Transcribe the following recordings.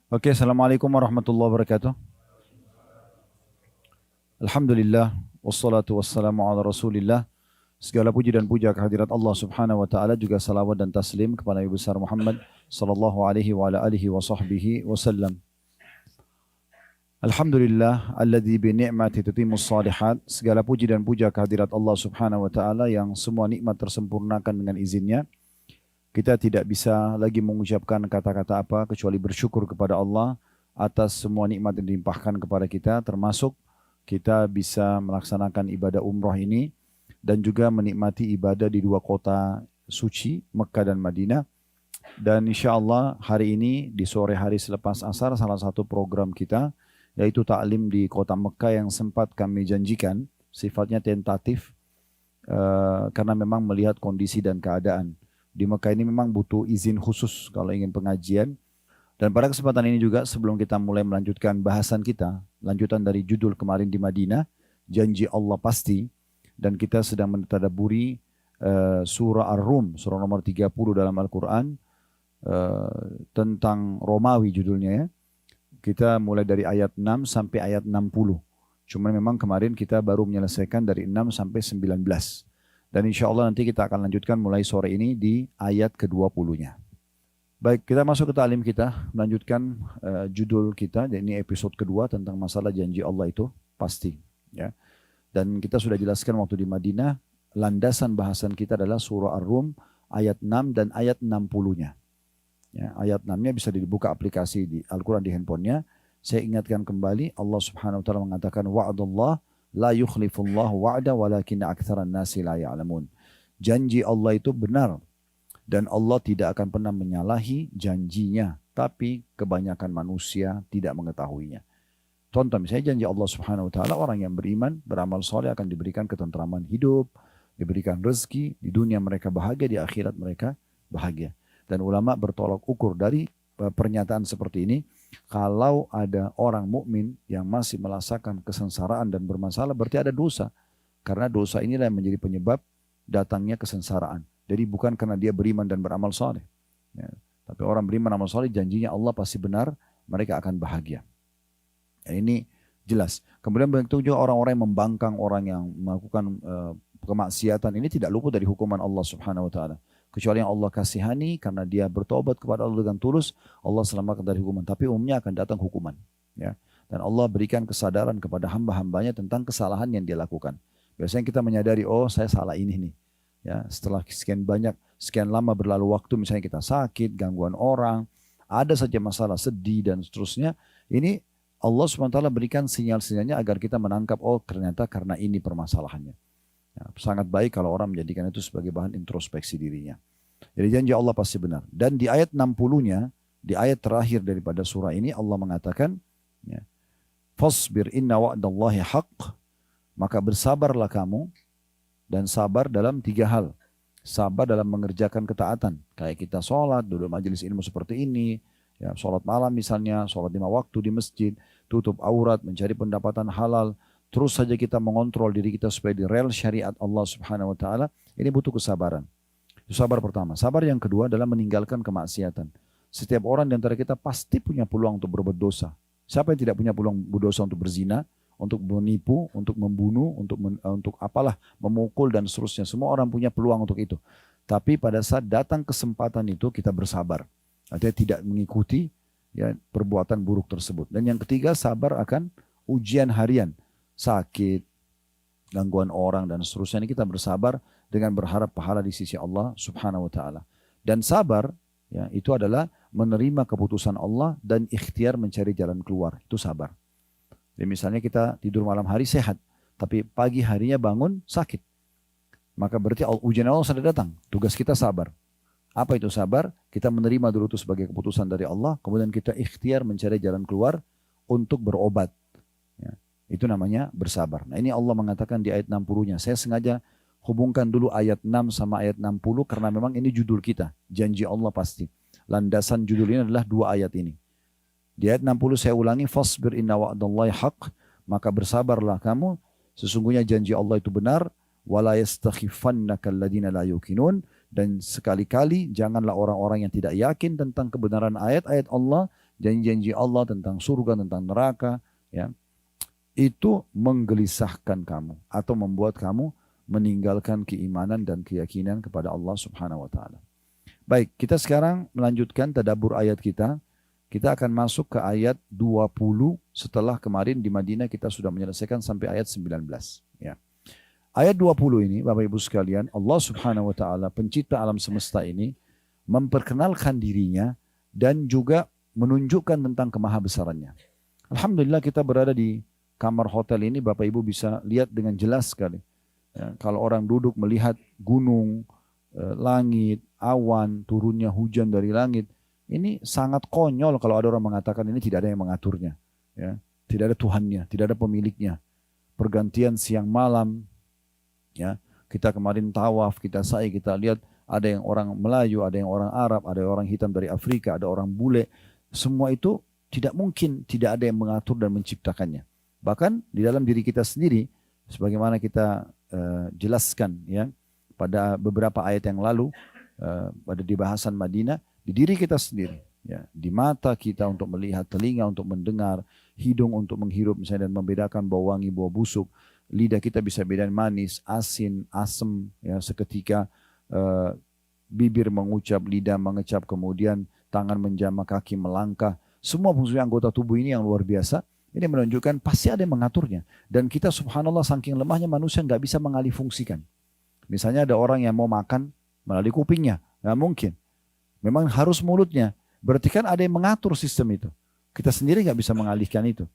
Oke, Assalamualaikum warahmatullahi wabarakatuh. Alhamdulillah, wassalatu wassalamu ala rasulillah. Segala puji dan puja kehadirat Allah subhanahu wa ta'ala, juga salawat dan taslim kepada Nabi besar Muhammad sallallahu alaihi wa ala alihi wa sahbihi wasallam. Alhamdulillah, alladzi bi ni'mati tutimmus salihat. Segala puji dan puja kehadirat Allah subhanahu wa ta'ala yang semua nikmat tersempurnakan dengan izinnya. Kita tidak bisa lagi mengucapkan kata-kata apa kecuali bersyukur kepada Allah atas semua nikmat yang dilimpahkan kepada kita, termasuk kita bisa melaksanakan ibadah umroh ini dan juga menikmati ibadah di dua kota suci, Mekah dan Madinah. Dan insya Allah hari ini di sore hari selepas asar salah satu program kita yaitu taklim di kota Mekah yang sempat kami janjikan, sifatnya tentatif karena memang melihat kondisi dan keadaan. Di Mekah ini memang butuh izin khusus kalau ingin pengajian. Dan pada kesempatan ini juga sebelum kita mulai melanjutkan bahasan kita, lanjutan dari judul kemarin di Madinah, janji Allah pasti, dan kita sedang mentadabburi surah Ar-Rum, surah nomor 30 dalam Al-Quran, tentang Romawi judulnya ya. Kita mulai dari ayat 6 sampai ayat 60. Cuma memang kemarin kita baru menyelesaikan dari 6 sampai 19. Dan insya Allah nanti kita akan lanjutkan mulai sore ini di ayat ke-20-nya. Baik, kita masuk ke ta'lim kita, melanjutkan judul kita, ini episode kedua tentang masalah janji Allah itu pasti. Ya. Dan kita sudah jelaskan waktu di Madinah, landasan bahasan kita adalah surah Ar-Rum ayat 6 dan ayat 60-nya. Ya, ayat 6-nya bisa dibuka aplikasi di Al-Quran di handphonenya. Saya ingatkan kembali, Allah subhanahu wa ta'ala mengatakan, wa'adullah la yukhlifullahu wa'da walakinna aktsaran nasi la ya'lamun. Janji Allah itu benar dan Allah tidak akan pernah menyalahi janjinya, tapi kebanyakan manusia tidak mengetahuinya. Contoh misalnya janji Allah Subhanahu wa taala, orang yang beriman, beramal soleh akan diberikan ketentraman hidup, diberikan rezeki, di dunia mereka bahagia, di akhirat mereka bahagia. Dan ulama bertolak ukur dari pernyataan seperti ini. Kalau ada orang mukmin yang masih merasakan kesengsaraan dan bermasalah, berarti ada dosa. Karena dosa inilah yang menjadi penyebab datangnya kesengsaraan. Jadi bukan karena dia beriman dan beramal soleh. Ya. Tapi orang beriman dan beramal soleh, janjinya Allah pasti benar, mereka akan bahagia. Ya, ini jelas. Kemudian begitu juga orang-orang yang membangkang, orang yang melakukan kemaksiatan, ini tidak luput dari hukuman Allah Subhanahu wa taala. Kecuali yang Allah kasihani karena dia bertobat kepada Allah dengan tulus, Allah selamatkan dari hukuman. Tapi umumnya akan datang hukuman. Ya. Dan Allah berikan kesadaran kepada hamba-hambanya tentang kesalahan yang dia lakukan. Biasanya kita menyadari, oh saya salah ini nih. Ya, setelah sekian lama berlalu waktu, misalnya kita sakit, gangguan orang, ada saja masalah, sedih dan seterusnya. Ini Allah SWT berikan sinyal-sinyalnya agar kita menangkap, oh ternyata karena ini permasalahannya. Ya, sangat baik kalau orang menjadikan itu sebagai bahan introspeksi dirinya. Jadi janji Allah pasti benar. Dan di ayat 60-nya, di ayat terakhir daripada surah ini, Allah mengatakan, ya, fasbir inna wa'dallahi haqq, maka bersabarlah kamu, dan sabar dalam 3 hal. Sabar dalam mengerjakan ketaatan. Kayak kita sholat, duduk majelis ilmu seperti ini, ya, sholat malam misalnya, sholat 5 waktu di masjid, tutup aurat, mencari pendapatan halal, terus saja kita mengontrol diri kita supaya di rel syariat Allah Subhanahu wa taala. Ini butuh kesabaran. Itu sabar pertama. Sabar yang kedua adalah meninggalkan kemaksiatan. Setiap orang di antara kita pasti punya peluang untuk berbuat dosa. Siapa yang tidak punya peluang berdosa untuk berzina, untuk menipu, untuk membunuh, untuk apalah, memukul dan seterusnya. Semua orang punya peluang untuk itu. Tapi pada saat datang kesempatan itu kita bersabar. Artinya tidak mengikuti ya, perbuatan buruk tersebut. Dan yang ketiga, sabar akan ujian harian. Sakit, gangguan orang dan seterusnya, ini kita bersabar dengan berharap pahala di sisi Allah Subhanahu wa taala. Dan sabar ya, itu adalah menerima keputusan Allah dan ikhtiar mencari jalan keluar. Itu sabar. Jadi misalnya kita tidur malam hari sehat, tapi pagi harinya bangun sakit. Maka berarti ujian Allah sudah datang. Tugas kita sabar. Apa itu sabar? Kita menerima dulu itu sebagai keputusan dari Allah, kemudian kita ikhtiar mencari jalan keluar untuk berobat. Ya. Itu namanya bersabar. Nah ini Allah mengatakan di ayat 60-nya. Saya sengaja hubungkan dulu ayat 6 sama ayat 60 karena memang ini judul kita. Janji Allah pasti. Landasan judul ini adalah 2 ayat ini. Di ayat 60 saya ulangi, fasbir inna wa'dallahi haqq, maka bersabarlah kamu, sesungguhnya janji Allah itu benar, wala yastakhifannaka alladziina la yuqinun, dan sekali-kali janganlah orang-orang yang tidak yakin tentang kebenaran ayat-ayat Allah janji-janji Allah tentang surga, tentang neraka, ya, itu menggelisahkan kamu atau membuat kamu meninggalkan keimanan dan keyakinan kepada Allah Subhanahu wa taala. Baik, kita sekarang melanjutkan tadabbur ayat kita. Kita akan masuk ke ayat 20 setelah kemarin di Madinah kita sudah menyelesaikan sampai ayat 19, ya. Ayat 20 ini Bapak Ibu sekalian, Allah Subhanahu wa taala pencipta alam semesta ini memperkenalkan dirinya dan juga menunjukkan tentang kemahabesarannya. Alhamdulillah kita berada di kamar hotel ini, Bapak Ibu bisa lihat dengan jelas sekali. Ya, kalau orang duduk melihat gunung, langit, awan, turunnya hujan dari langit, ini sangat konyol kalau ada orang mengatakan ini tidak ada yang mengaturnya. Ya, tidak ada Tuhannya, tidak ada pemiliknya. Pergantian siang malam, ya, kita kemarin tawaf, kita sa'i, kita lihat ada yang orang Melayu, ada yang orang Arab, ada yang orang hitam dari Afrika, ada orang bule. Semua itu tidak mungkin tidak ada yang mengatur dan menciptakannya. Bahkan di dalam diri kita sendiri, sebagaimana kita jelaskan ya pada beberapa ayat yang lalu, pada di bahasan Madinah, di diri kita sendiri, ya, di mata kita untuk melihat, telinga untuk mendengar, hidung untuk menghirup misalnya dan membedakan bau wangi, bau busuk, lidah kita bisa bedain manis, asin, asam, ya, seketika, bibir mengucap, lidah mengecap, kemudian tangan menjamah, kaki melangkah. Semua fungsi anggota tubuh ini yang luar biasa. Ini menunjukkan pasti ada yang mengaturnya. Dan kita subhanallah saking lemahnya manusia nggak bisa mengalih fungsikan. Misalnya ada orang yang mau makan melalui kupingnya. Nggak mungkin. Memang harus mulutnya. Berarti kan ada yang mengatur sistem itu. Kita sendiri nggak bisa mengalihkan itu.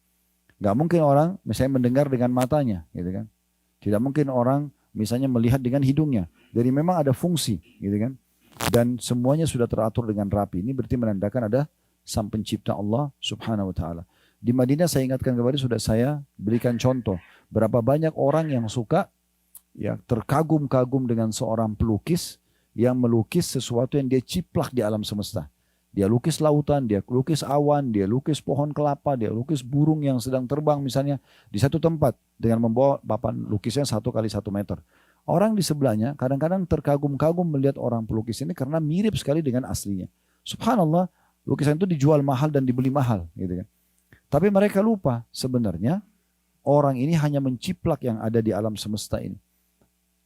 Nggak mungkin orang misalnya mendengar dengan matanya. Gitu kan. Tidak mungkin orang misalnya melihat dengan hidungnya. Jadi memang ada fungsi. Gitu kan. Dan semuanya sudah teratur dengan rapi. Ini berarti menandakan ada sang pencipta Allah subhanahu wa ta'ala. Di Madinah saya ingatkan kembali sudah saya berikan contoh. Berapa banyak orang yang suka ya terkagum-kagum dengan seorang pelukis yang melukis sesuatu yang dia ciplak di alam semesta. Dia lukis lautan, dia lukis awan, dia lukis pohon kelapa, dia lukis burung yang sedang terbang misalnya di satu tempat dengan membawa papan lukisnya 1 kali 1 meter. Orang di sebelahnya kadang-kadang terkagum-kagum melihat orang pelukis ini karena mirip sekali dengan aslinya. Subhanallah, lukisan itu dijual mahal dan dibeli mahal, gitu kan. Tapi mereka lupa sebenarnya orang ini hanya menciplak yang ada di alam semesta ini.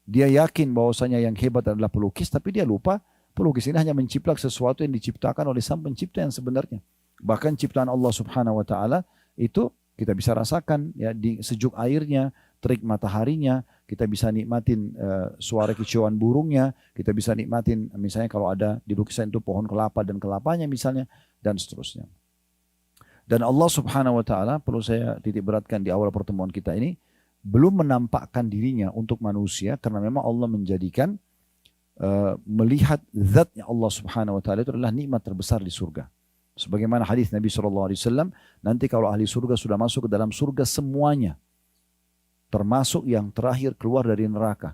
Dia yakin bahwasanya yang hebat adalah pelukis, tapi dia lupa pelukis ini hanya menciplak sesuatu yang diciptakan oleh sang pencipta yang sebenarnya. Bahkan ciptaan Allah Subhanahu wa taala itu kita bisa rasakan ya di sejuk airnya, terik mataharinya, kita bisa nikmatin suara kicauan burungnya, kita bisa nikmatin misalnya kalau ada di lukisan itu pohon kelapa dan kelapanya misalnya dan seterusnya. Dan Allah Subhanahu wa taala perlu saya titik beratkan di awal pertemuan kita ini belum menampakkan dirinya untuk manusia karena memang Allah menjadikan melihat zatnya Allah Subhanahu wa taala itu adalah nikmat terbesar di surga. Sebagaimana hadis Nabi SAW, nanti kalau ahli surga sudah masuk ke dalam surga semuanya, termasuk yang terakhir keluar dari neraka.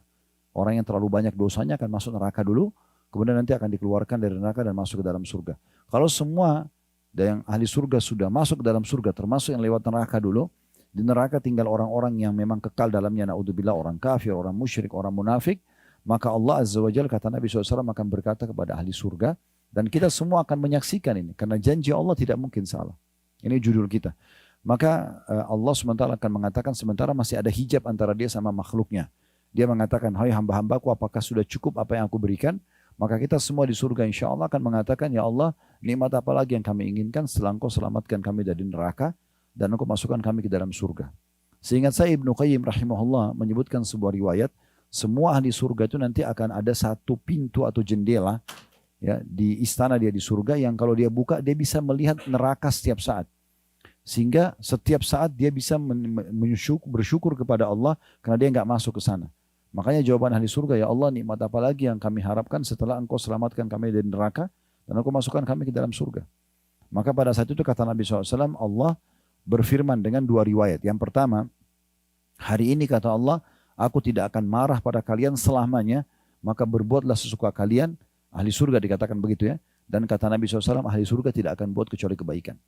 Orang yang terlalu banyak dosanya akan masuk neraka dulu, kemudian nanti akan dikeluarkan dari neraka dan masuk ke dalam surga. Kalau semua dan yang ahli surga sudah masuk ke dalam surga, termasuk yang lewat neraka dulu, di neraka tinggal orang-orang yang memang kekal dalamnya, na'udzubillah, orang kafir, orang musyrik, orang munafik, maka Allah Azza wa Jalla, kata Nabi SAW, akan berkata kepada ahli surga, dan kita semua akan menyaksikan ini, karena janji Allah tidak mungkin salah. Ini judul kita. Maka Allah SWT akan mengatakan sementara masih ada hijab antara dia sama makhluknya. Dia mengatakan, hai hamba-hambaku, apakah sudah cukup apa yang aku berikan? Maka kita semua di surga insya Allah akan mengatakan, ya Allah, nikmat apa lagi yang kami inginkan setelah engkau selamatkan kami dari neraka dan engkau masukkan kami ke dalam surga. Seingat saya Ibnu Qayyim rahimahullah menyebutkan sebuah riwayat, semua ahli surga itu nanti akan ada satu pintu atau jendela ya di istana dia di surga yang kalau dia buka dia bisa melihat neraka setiap saat. Sehingga setiap saat dia bisa bersyukur kepada Allah karena dia nggak masuk ke sana. Makanya jawaban ahli surga, ya Allah, nikmat apa lagi yang kami harapkan setelah engkau selamatkan kami dari neraka dan engkau masukkan kami ke dalam surga. Maka pada saat itu kata Nabi SAW, Allah berfirman dengan dua riwayat. Yang pertama, hari ini kata Allah, aku tidak akan marah pada kalian selamanya, maka berbuatlah sesuka kalian. Ahli surga dikatakan begitu ya. Dan kata Nabi SAW, ahli surga tidak akan buat kecuali kebaikan.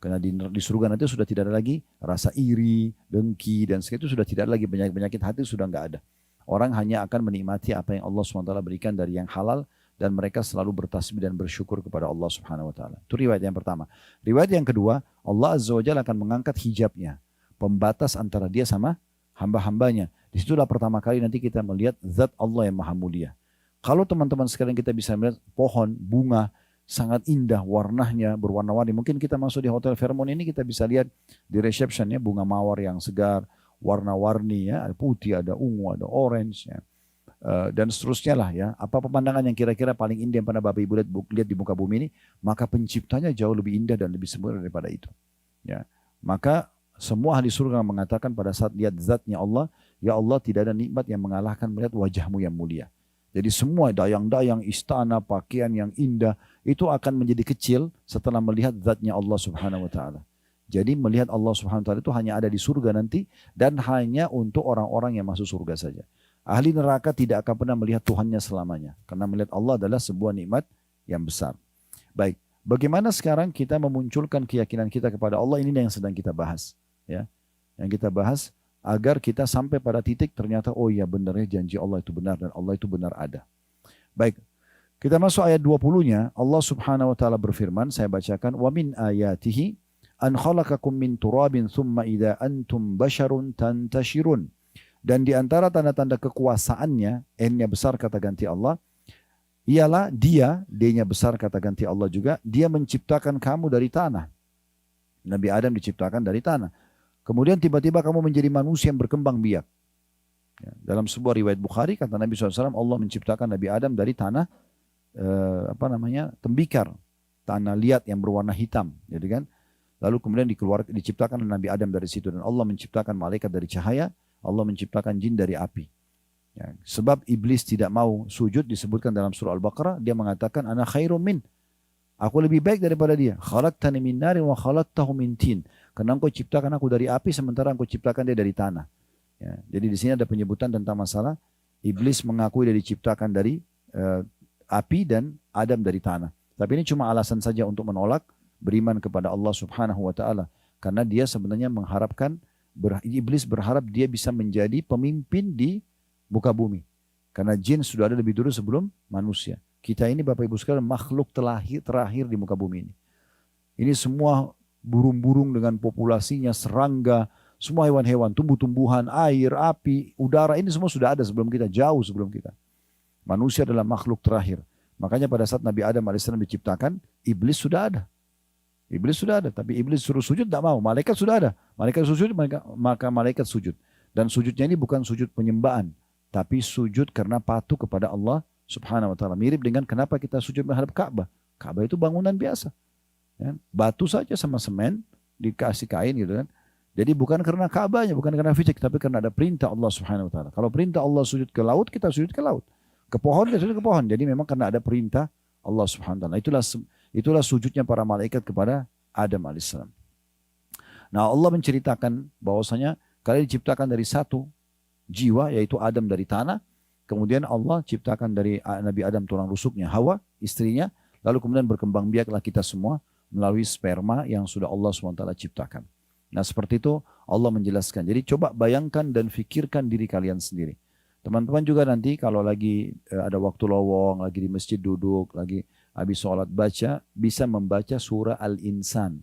Karena di surga nanti sudah tidak ada lagi rasa iri, dengki, dan segitu sudah tidak ada lagi penyakit-penyakit hati, sudah nggak ada. Orang hanya akan menikmati apa yang Allah SWT berikan dari yang halal dan mereka selalu bertasbih dan bersyukur kepada Allah Subhanahu wa taala. Itu riwayat yang pertama. Riwayat yang kedua, Allah Azza wa Jalla akan mengangkat hijabnya, pembatas antara dia sama hamba-hambanya. Disitulah pertama kali nanti kita melihat zat Allah yang maha mulia. Kalau teman-teman sekalian kita bisa melihat pohon, bunga, sangat indah warnanya, berwarna-warni. Mungkin kita masuk di Hotel Fairmont ini kita bisa lihat di reception ya, bunga mawar yang segar, warna-warni ya, ada putih, ada ungu, ada orange ya. Dan seterusnya lah ya. Apa pemandangan yang kira-kira paling indah yang pernah Bapak Ibu lihat di muka bumi ini, maka penciptanya jauh lebih indah dan lebih sempurna daripada itu. Ya. Maka semua ahli surga mengatakan pada saat lihat zatnya Allah, ya Allah tidak ada nikmat yang mengalahkan melihat wajahmu yang mulia. Jadi semua dayang-dayang, istana, pakaian yang indah itu akan menjadi kecil setelah melihat zatnya Allah Subhanahu wa taala. Jadi melihat Allah Subhanahu wa taala itu hanya ada di surga nanti dan hanya untuk orang-orang yang masuk surga saja. Ahli neraka tidak akan pernah melihat Tuhannya selamanya. Karena melihat Allah adalah sebuah nikmat yang besar. Baik, bagaimana sekarang kita memunculkan keyakinan kita kepada Allah, ini yang sedang kita bahas. Ya, yang kita bahas agar kita sampai pada titik ternyata oh iya benarnya janji Allah itu benar dan Allah itu benar ada. Baik, kita masuk ayat 20-nya. Allah Subhanahu wa taala berfirman, saya bacakan, wa min ayatihi an khalaqakum min turabin thumma idza antum basharun tantashirun. Dan di antara tanda-tanda kekuasaannya, N-nya besar kata ganti Allah, ialah dia, D-nya besar kata ganti Allah juga, dia menciptakan kamu dari tanah. Nabi Adam diciptakan dari tanah. Kemudian tiba-tiba kamu menjadi manusia yang berkembang biak. Ya, dalam sebuah riwayat Bukhari kata Nabi SAW, Allah menciptakan Nabi Adam dari tanah tembikar, tanah liat yang berwarna hitam, gitu kan? Lalu kemudian diciptakan Nabi Adam dari situ dan Allah menciptakan malaikat dari cahaya, Allah menciptakan jin dari api. Ya, sebab iblis tidak mau sujud disebutkan dalam surah Al-Baqarah, dia mengatakan ana khairum min. Aku lebih baik daripada dia. Khalaqtani min narin wa khalaqtahu min tin. Karena engkau ciptakan aku dari api sementara engkau ciptakan dia dari tanah. Ya, jadi di sini ada penyebutan tentang masalah iblis mengakui dia diciptakan dari api dan Adam dari tanah. Tapi ini cuma alasan saja untuk menolak beriman kepada Allah Subhanahu wa taala, karena dia sebenarnya mengharapkan iblis berharap dia bisa menjadi pemimpin di muka bumi. Karena jin sudah ada lebih dulu sebelum manusia. Kita ini Bapak Ibu sekalian makhluk terakhir di muka bumi ini. Ini semua burung-burung dengan populasinya, serangga, semua hewan-hewan, tumbuh-tumbuhan, air, api, udara, ini semua sudah ada sebelum kita, jauh sebelum kita. Manusia adalah makhluk terakhir. Makanya pada saat Nabi Adam AS diciptakan, iblis sudah ada. Iblis sudah ada, tapi iblis suruh sujud tidak mau. Malaikat sudah ada. Malaikat sujud, maka malaikat sujud. Dan sujudnya ini bukan sujud penyembahan, tapi sujud karena patuh kepada Allah Subhanahu wa taala. Mirip dengan kenapa kita sujud menghadap Ka'bah. Ka'bah itu bangunan biasa. Ya, batu saja sama semen, dikasih kain gitu kan. Jadi bukan karena Ka'bahnya, bukan karena fisik, tapi karena ada perintah Allah Subhanahu wa taala. Kalau perintah Allah sujud ke laut, kita sujud ke laut. Ke pohon, kita sujud ke pohon. Jadi memang karena ada perintah Allah Subhanahu wa taala. Itulah sujudnya para malaikat kepada Adam alaihissalam. Nah, Allah menceritakan bahwasanya kalian diciptakan dari satu jiwa, yaitu Adam dari tanah. Kemudian Allah ciptakan dari Nabi Adam tulang rusuknya Hawa, istrinya. Lalu kemudian berkembang biaklah kita semua melalui sperma yang sudah Allah SWT ciptakan. Nah, seperti itu Allah menjelaskan. Jadi coba bayangkan dan fikirkan diri kalian sendiri. Teman-teman juga nanti kalau lagi ada waktu lowong, lagi di masjid duduk, lagi habis sholat baca, bisa membaca surah Al-Insan.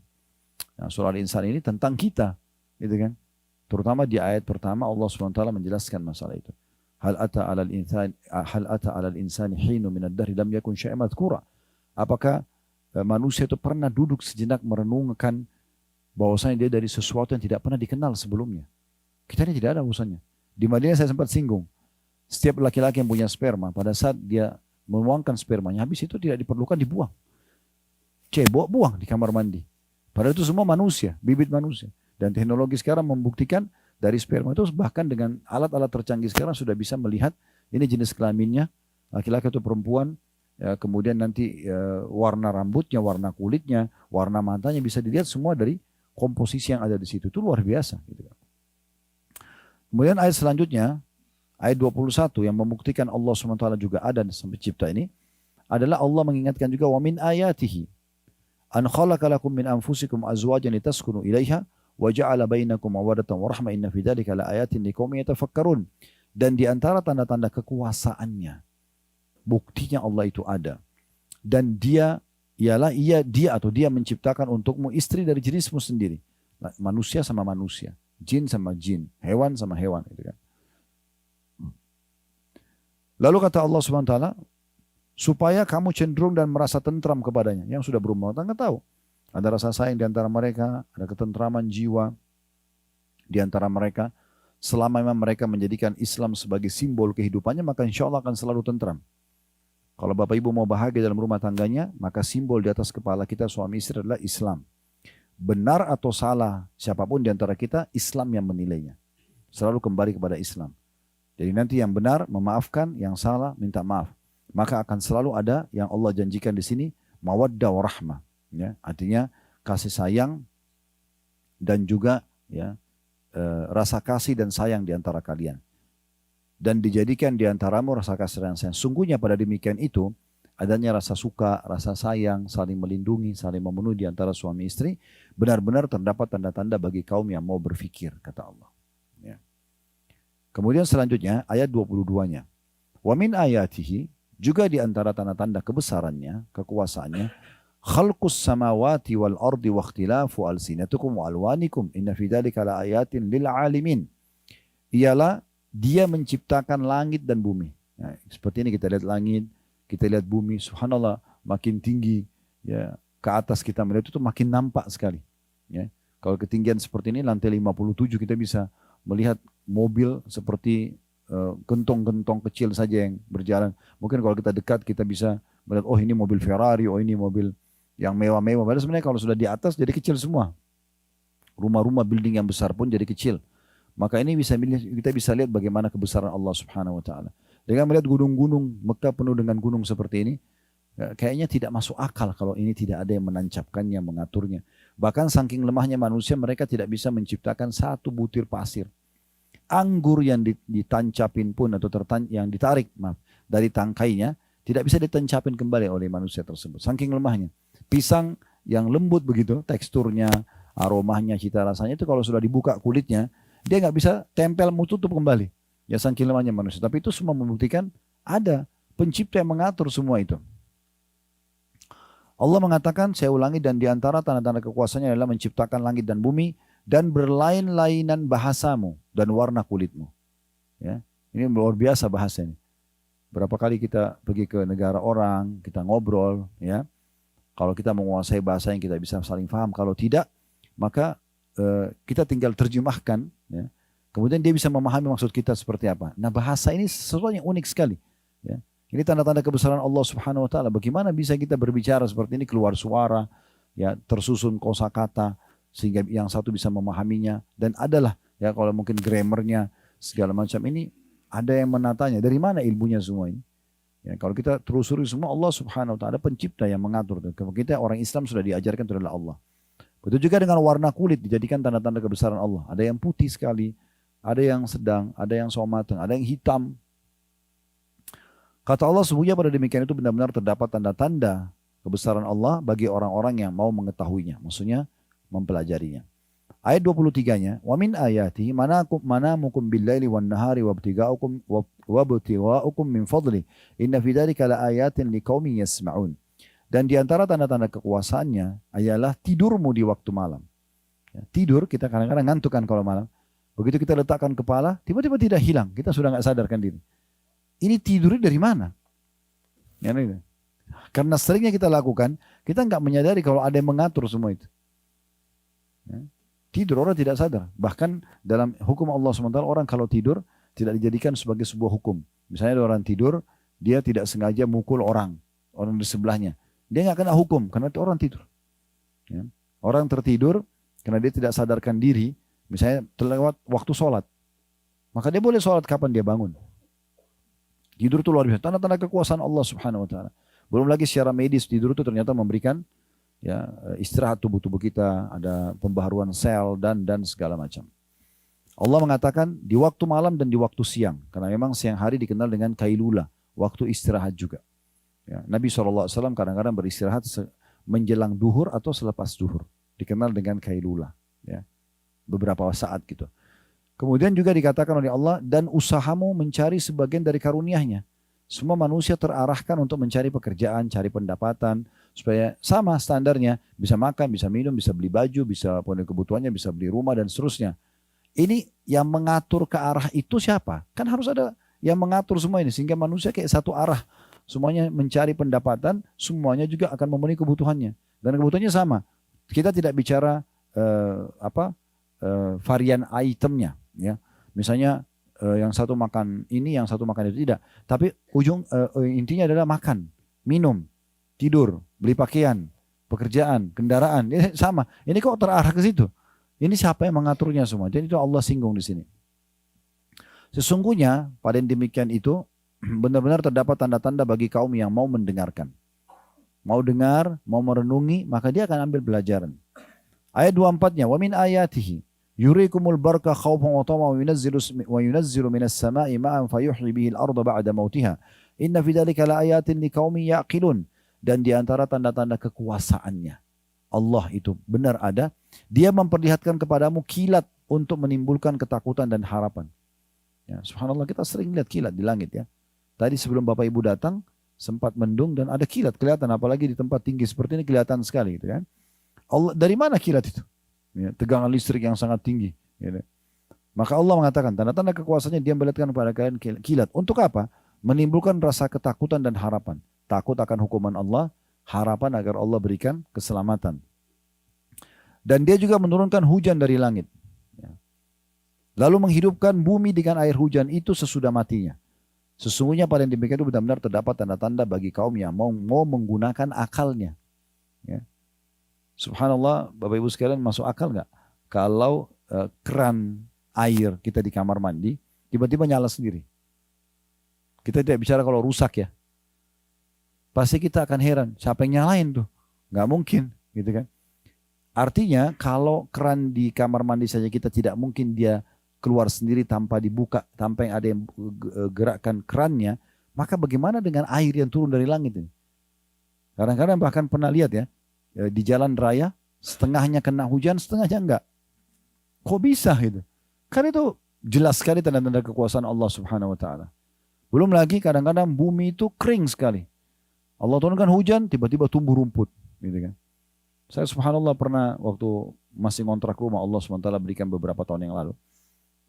Nah, surah Al-Insan ini tentang kita, gitu kan? Terutama di ayat pertama Allah SWT menjelaskan masalah itu. Hal ata 'alal insani hinu minad dahri lam yakun syai'an madhkura. Apakah manusia itu pernah duduk sejenak merenungkan bahwasanya dia dari sesuatu yang tidak pernah dikenal sebelumnya? Kita ini tidak ada urusannya. Di Madinah saya sempat singgung. Setiap laki-laki yang punya sperma, pada saat dia membuangkan spermanya, habis itu tidak diperlukan dibuang. Cebok buang di kamar mandi. Padahal itu semua manusia, bibit manusia. Dan teknologi sekarang membuktikan dari sperma itu bahkan dengan alat-alat tercanggih sekarang sudah bisa melihat ini jenis kelaminnya, laki-laki atau perempuan, ya, kemudian nanti warna rambutnya, warna kulitnya, warna matanya bisa dilihat semua dari komposisi yang ada di situ. Itu luar biasa. Gitu. Kemudian ayat selanjutnya, ayat 21 yang membuktikan Allah SWT juga ada sampai cipta ini, adalah Allah mengingatkan juga wa min ayatihi an khalaqa lakum min anfusikum azwajan litaskunu ilaiha wa ja'ala bainakum mawaddatan wa rahmah inna fi dzalika laayatin liqaumin yatafakkarun. Dan di antara tanda-tanda kekuasaannya, Buktinya Allah itu ada. Dan dia menciptakan untukmu istri dari jenismu sendiri. Manusia sama manusia, jin sama jin, hewan sama hewan. Gitu kan. Lalu kata Allah Subhanahu Wa Taala, supaya kamu cenderung dan merasa tentram kepadanya. Yang sudah berumah tangga tahu. Ada rasa sayang di antara mereka, ada ketentraman jiwa di antara mereka. Selama memang mereka menjadikan Islam sebagai simbol kehidupannya, maka insya Allah akan selalu tentram. Kalau Bapak Ibu mau bahagia dalam rumah tangganya, maka simbol di atas kepala kita suami istri adalah Islam. Benar atau salah, siapapun di antara kita, Islam yang menilainya. Selalu kembali kepada Islam. Jadi nanti yang benar memaafkan, yang salah minta maaf. Maka akan selalu ada yang Allah janjikan di sini, mawaddah wa rahmah. Ya, artinya kasih sayang dan juga ya, rasa kasih dan sayang di antara kalian. Dan dijadikan di antaramu rasa kasih dan sayang. Sungguhnya pada demikian itu, adanya rasa suka, rasa sayang, saling melindungi, saling memenuhi di antara suami istri, benar-benar terdapat tanda-tanda bagi kaum yang mau berfikir, kata Allah. Ya. Kemudian selanjutnya, ayat 22-nya. Wa min ayatihi, juga di antara tanda-tanda kebesarannya, kekuasaannya, khalqus samawati wal ardi wa ikhtilafu alsinatukum wa alwanikum inna fi dzalika la ayatin lil alimin. Ialah dia menciptakan langit dan bumi. Nah, seperti ini kita lihat langit, kita lihat bumi, subhanallah makin tinggi ya, ke atas kita melihat itu makin nampak sekali. Ya. Kalau ketinggian seperti ini lantai 57 kita bisa melihat mobil seperti gentong-gentong kecil saja yang berjalan. Mungkin kalau kita dekat kita bisa melihat oh ini mobil Ferrari, oh ini mobil yang mewah-mewah. Padahal sebenarnya kalau sudah di atas jadi kecil semua. Rumah-rumah building yang besar pun jadi kecil. Maka ini kita bisa lihat bagaimana kebesaran Allah Subhanahu Wa Taala. Dengan melihat gunung-gunung, Mekah penuh dengan gunung seperti ini, kayaknya tidak masuk akal kalau ini tidak ada yang menancapkannya, mengaturnya. Bahkan saking lemahnya manusia, mereka tidak bisa menciptakan satu butir pasir. Anggur yang ditancapin pun atau yang ditarik dari tangkainya tidak bisa ditancapin kembali oleh manusia tersebut. Saking lemahnya. Pisang yang lembut begitu, teksturnya, aromanya, cita rasanya itu kalau sudah dibuka kulitnya, dia nggak bisa tempel tutup kembali. Ya saking lemahnya manusia. Tapi itu semua membuktikan ada pencipta yang mengatur semua itu. Allah mengatakan, saya ulangi, dan di antara tanda-tanda kekuasaannya adalah menciptakan langit dan bumi dan berlain-lainan bahasamu dan warna kulitmu. Ya, ini luar biasa bahasa ini. Berapa kali kita pergi ke negara orang, kita ngobrol, ya. Kalau kita menguasai bahasa yang kita bisa saling paham, kalau tidak, maka kita tinggal terjemahkan, ya. Kemudian dia bisa memahami maksud kita seperti apa. Nah, bahasa ini sesuatu yang unik sekali. Ya. Ini tanda-tanda kebesaran Allah Subhanahu Wa Taala. Bagaimana bisa kita berbicara seperti ini, keluar suara, ya, tersusun kosakata sehingga yang satu bisa memahaminya. Dan adalah, ya, kalau mungkin grammarnya segala macam ini ada yang menatanya. Dari mana ilmunya semua ini? Ya, kalau kita telusuri semua, Allah Subhanahu Wa Taala pencipta yang mengatur. Kalau kita orang Islam sudah diajarkan itu adalah Allah. Begitu juga dengan warna kulit dijadikan tanda-tanda kebesaran Allah. Ada yang putih sekali, ada yang sedang, ada yang matang, ada yang hitam. Kata Allah, sesungguhnya pada demikian itu benar-benar terdapat tanda-tanda kebesaran Allah bagi orang-orang yang mau mengetahuinya. Maksudnya mempelajarinya. Ayat 23-nya, wa min ayatihi manamukum bil-laili wan-nahari wabtiga'ukum min fadli. Inna fi dzalika laayatin liqaumin yasma'un. Dan di antara tanda-tanda kekuasaannya adalah tidurmu di waktu malam. Ya, tidur, kita kadang-kadang ngantuk kan kalau malam. Begitu kita letakkan kepala, tiba-tiba tidak hilang. Kita sudah nggak sadarkan diri. Ini tidurnya dari mana? Ya, karena seringnya kita lakukan, kita nggak menyadari kalau ada yang mengatur semua itu. Ya. Tidur orang tidak sadar. Bahkan dalam hukum Allah SWT, orang kalau tidur tidak dijadikan sebagai sebuah hukum. Misalnya ada orang tidur, dia tidak sengaja mukul orang di sebelahnya. Dia nggak kena hukum karena itu orang tidur. Ya. Orang tertidur karena dia tidak sadarkan diri, misalnya terlewat waktu sholat, maka dia boleh sholat kapan dia bangun. Tidur itu luar biasa, tanda-tanda kekuasaan Allah Subhanahu Wa Taala. Belum lagi secara medis, tidur itu ternyata memberikan, ya, istirahat tubuh-tubuh kita, ada pembaharuan sel dan segala macam. Allah mengatakan di waktu malam dan di waktu siang, karena memang siang hari dikenal dengan kailula, waktu istirahat juga. Ya, Nabi SAW kadang-kadang beristirahat menjelang duhur atau selepas duhur. Dikenal dengan kailula. Ya, beberapa saat gitu. Kemudian juga dikatakan oleh Allah, dan usahamu mencari sebagian dari karunia-Nya. Semua manusia terarahkan untuk mencari pekerjaan, cari pendapatan, supaya sama standarnya, bisa makan, bisa minum, bisa beli baju, bisa penuhi kebutuhannya, bisa beli rumah dan seterusnya. Ini yang mengatur ke arah itu siapa? Kan harus ada yang mengatur semua ini sehingga manusia kayak satu arah. Semuanya mencari pendapatan, semuanya juga akan memenuhi kebutuhannya. Dan kebutuhannya sama. Kita tidak bicara varian itemnya, ya. Misalnya yang satu makan ini, yang satu makan itu tidak. Tapi intinya adalah makan, minum, tidur, beli pakaian, pekerjaan, kendaraan, ini sama. Ini kok terarah ke situ? Ini siapa yang mengaturnya semua? Jadi itu Allah singgung di sini. Sesungguhnya pada yang demikian itu benar-benar terdapat tanda-tanda bagi kaum yang mau mendengarkan. Mau dengar, mau merenungi, maka dia akan ambil pelajaran. Ayat 24-nya, wa min ayatihi yurikumul barqa khawfan wa tama'an wa yunazzilu minas sama'i ma'an fayuhyi bihi al-ardha ba'da mautiha. Inna fi dzalika laayatin liqaumin yaqilun. Dan di antara tanda-tanda kekuasaannya, Allah itu benar ada. Dia memperlihatkan kepadamu kilat untuk menimbulkan ketakutan dan harapan. Ya, subhanallah, kita sering lihat kilat di langit ya. Tadi sebelum Bapak Ibu datang sempat mendung dan ada kilat kelihatan, apalagi di tempat tinggi seperti ini kelihatan sekali gitu kan. Allah, dari mana kilat itu? Ya, tegangan listrik yang sangat tinggi. Gitu. Maka Allah mengatakan tanda-tanda kekuasaannya dia memperlihatkan kepada kalian kilat. Untuk apa? Menimbulkan rasa ketakutan dan harapan. Takut akan hukuman Allah, harapan agar Allah berikan keselamatan. Dan dia juga menurunkan hujan dari langit. Lalu menghidupkan bumi dengan air hujan itu sesudah matinya. Sesungguhnya pada yang demikian itu benar-benar terdapat tanda-tanda bagi kaum yang mau menggunakan akalnya. Ya. Subhanallah, Bapak Ibu sekalian, masuk akal nggak? Kalau keran air kita di kamar mandi, tiba-tiba nyala sendiri. Kita tidak bicara kalau rusak ya. Pasti kita akan heran, siapa yang nyalain tuh? Nggak mungkin, gitu kan? Artinya kalau keran di kamar mandi saja kita tidak mungkin dia keluar sendiri tanpa dibuka, tanpa yang ada yang gerakkan kerannya, maka bagaimana dengan air yang turun dari langit ini? Kadang-kadang bahkan pernah lihat ya, di jalan raya setengahnya kena hujan, setengahnya enggak. Kok bisa gitu? Kan itu jelas sekali tanda-tanda kekuasaan Allah Subhanahu wa taala. Belum lagi kadang-kadang bumi itu kering sekali. Allah turunkan hujan, tiba-tiba tumbuh rumput, gitu kan. Saya subhanallah pernah waktu masih ngontrak rumah, Allah SWT berikan beberapa tahun yang lalu.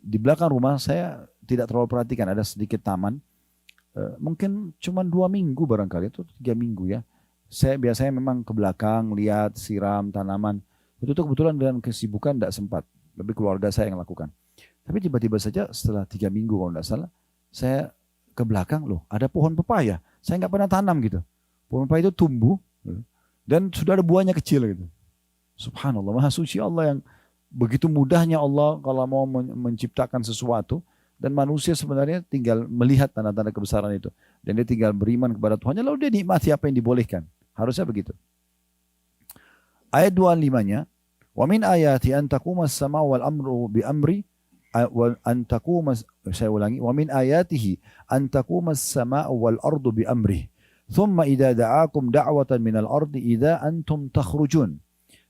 Di belakang rumah saya tidak terlalu perhatikan, ada sedikit taman. Mungkin cuma 2 minggu barangkali, itu 3 minggu ya. Saya biasanya memang ke belakang, lihat, siram tanaman. Itu tuh kebetulan dengan kesibukan tidak sempat. Lebih keluarga saya yang lakukan. Tapi tiba-tiba saja setelah 3 minggu kalau tidak salah, saya ke belakang, loh ada pohon pepaya. Saya nggak pernah tanam gitu. Pohon pepaya itu tumbuh. Dan sudah ada buahnya kecil gitu. Subhanallah, maha suci Allah yang begitu mudahnya Allah kalau mau menciptakan sesuatu. Dan manusia sebenarnya tinggal melihat tanda-tanda kebesaran itu. Dan dia tinggal beriman kepada Tuhannya, lalu dia nikmati apa yang dibolehkan. Harusnya begitu. Ayat 25-nya, wa min ayati an taqumas sama wal amru bi amri saya ulangi, wa min ayatihi an taqumas sama wal ardu bi amri. Thumma idza da'akum da'watan minal ardi idza antum takhrujun.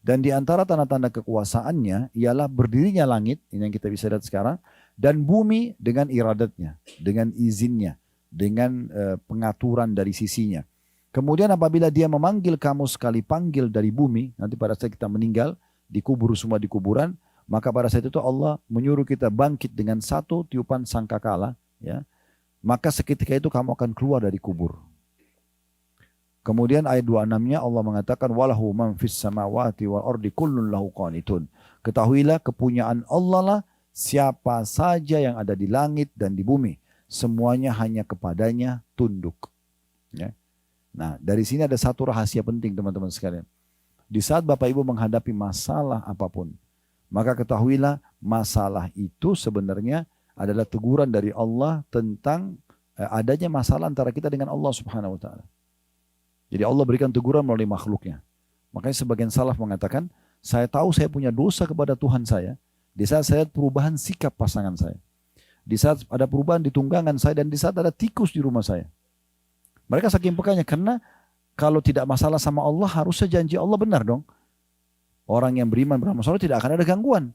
Dan di antara tanda-tanda kekuasaannya ialah berdirinya langit, ini yang kita bisa lihat sekarang, dan bumi dengan iradatnya, dengan izinnya, dengan pengaturan dari sisinya. Kemudian apabila dia memanggil kamu sekali panggil dari bumi, nanti pada saat kita meninggal, dikubur semua di kuburan, maka pada saat itu Allah menyuruh kita bangkit dengan satu tiupan sangkakala, ya. Maka seketika itu kamu akan keluar dari kubur. Kemudian ayat 26-nya Allah mengatakan walahu man fis samawati wal ardi kullun lahu qanitun. Ketahuilah kepunyaan Allah lah siapa saja yang ada di langit dan di bumi, semuanya hanya kepadanya tunduk. Ya. Nah, dari sini ada satu rahasia penting teman-teman sekalian. Di saat Bapak Ibu menghadapi masalah apapun, maka ketahuilah masalah itu sebenarnya adalah teguran dari Allah tentang adanya masalah antara kita dengan Allah Subhanahu wa taala. Jadi Allah berikan teguran melalui makhluknya. Makanya sebagian salaf mengatakan, saya tahu saya punya dosa kepada Tuhan saya, di saat saya perubahan sikap pasangan saya. Di saat ada perubahan di tunggangan saya, dan di saat ada tikus di rumah saya. Mereka saking pekanya, karena kalau tidak masalah sama Allah, harusnya janji Allah benar dong. Orang yang beriman beramal soleh tidak akan ada gangguan.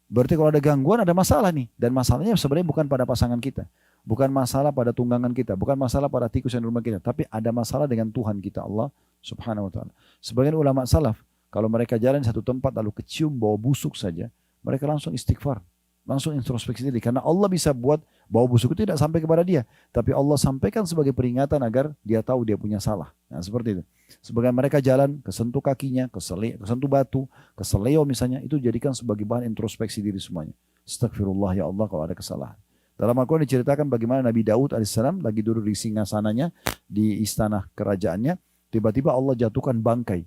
Berarti kalau ada gangguan ada masalah nih. Dan masalahnya sebenarnya bukan pada pasangan kita. Bukan masalah pada tunggangan kita. Bukan masalah pada tikus yang di rumah kita. Tapi ada masalah dengan Tuhan kita Allah subhanahu wa ta'ala. Sebagian ulama salaf, kalau mereka jalan di satu tempat lalu kecium bau busuk saja, mereka langsung istighfar. Langsung introspeksi diri. Karena Allah bisa buat bau busuk itu tidak sampai kepada dia. Tapi Allah sampaikan sebagai peringatan agar dia tahu dia punya salah. Nah seperti itu. Sebagian mereka jalan, kesentuh kakinya, kesentuh batu, keseleo misalnya. Itu jadikan sebagai bahan introspeksi diri semuanya. Astagfirullah ya Allah kalau ada kesalahan. Dalam Al-Quran diceritakan bagaimana Nabi Daud alaihissalam lagi duduk di singgasananya, di istana kerajaannya. Tiba-tiba Allah jatuhkan bangkai.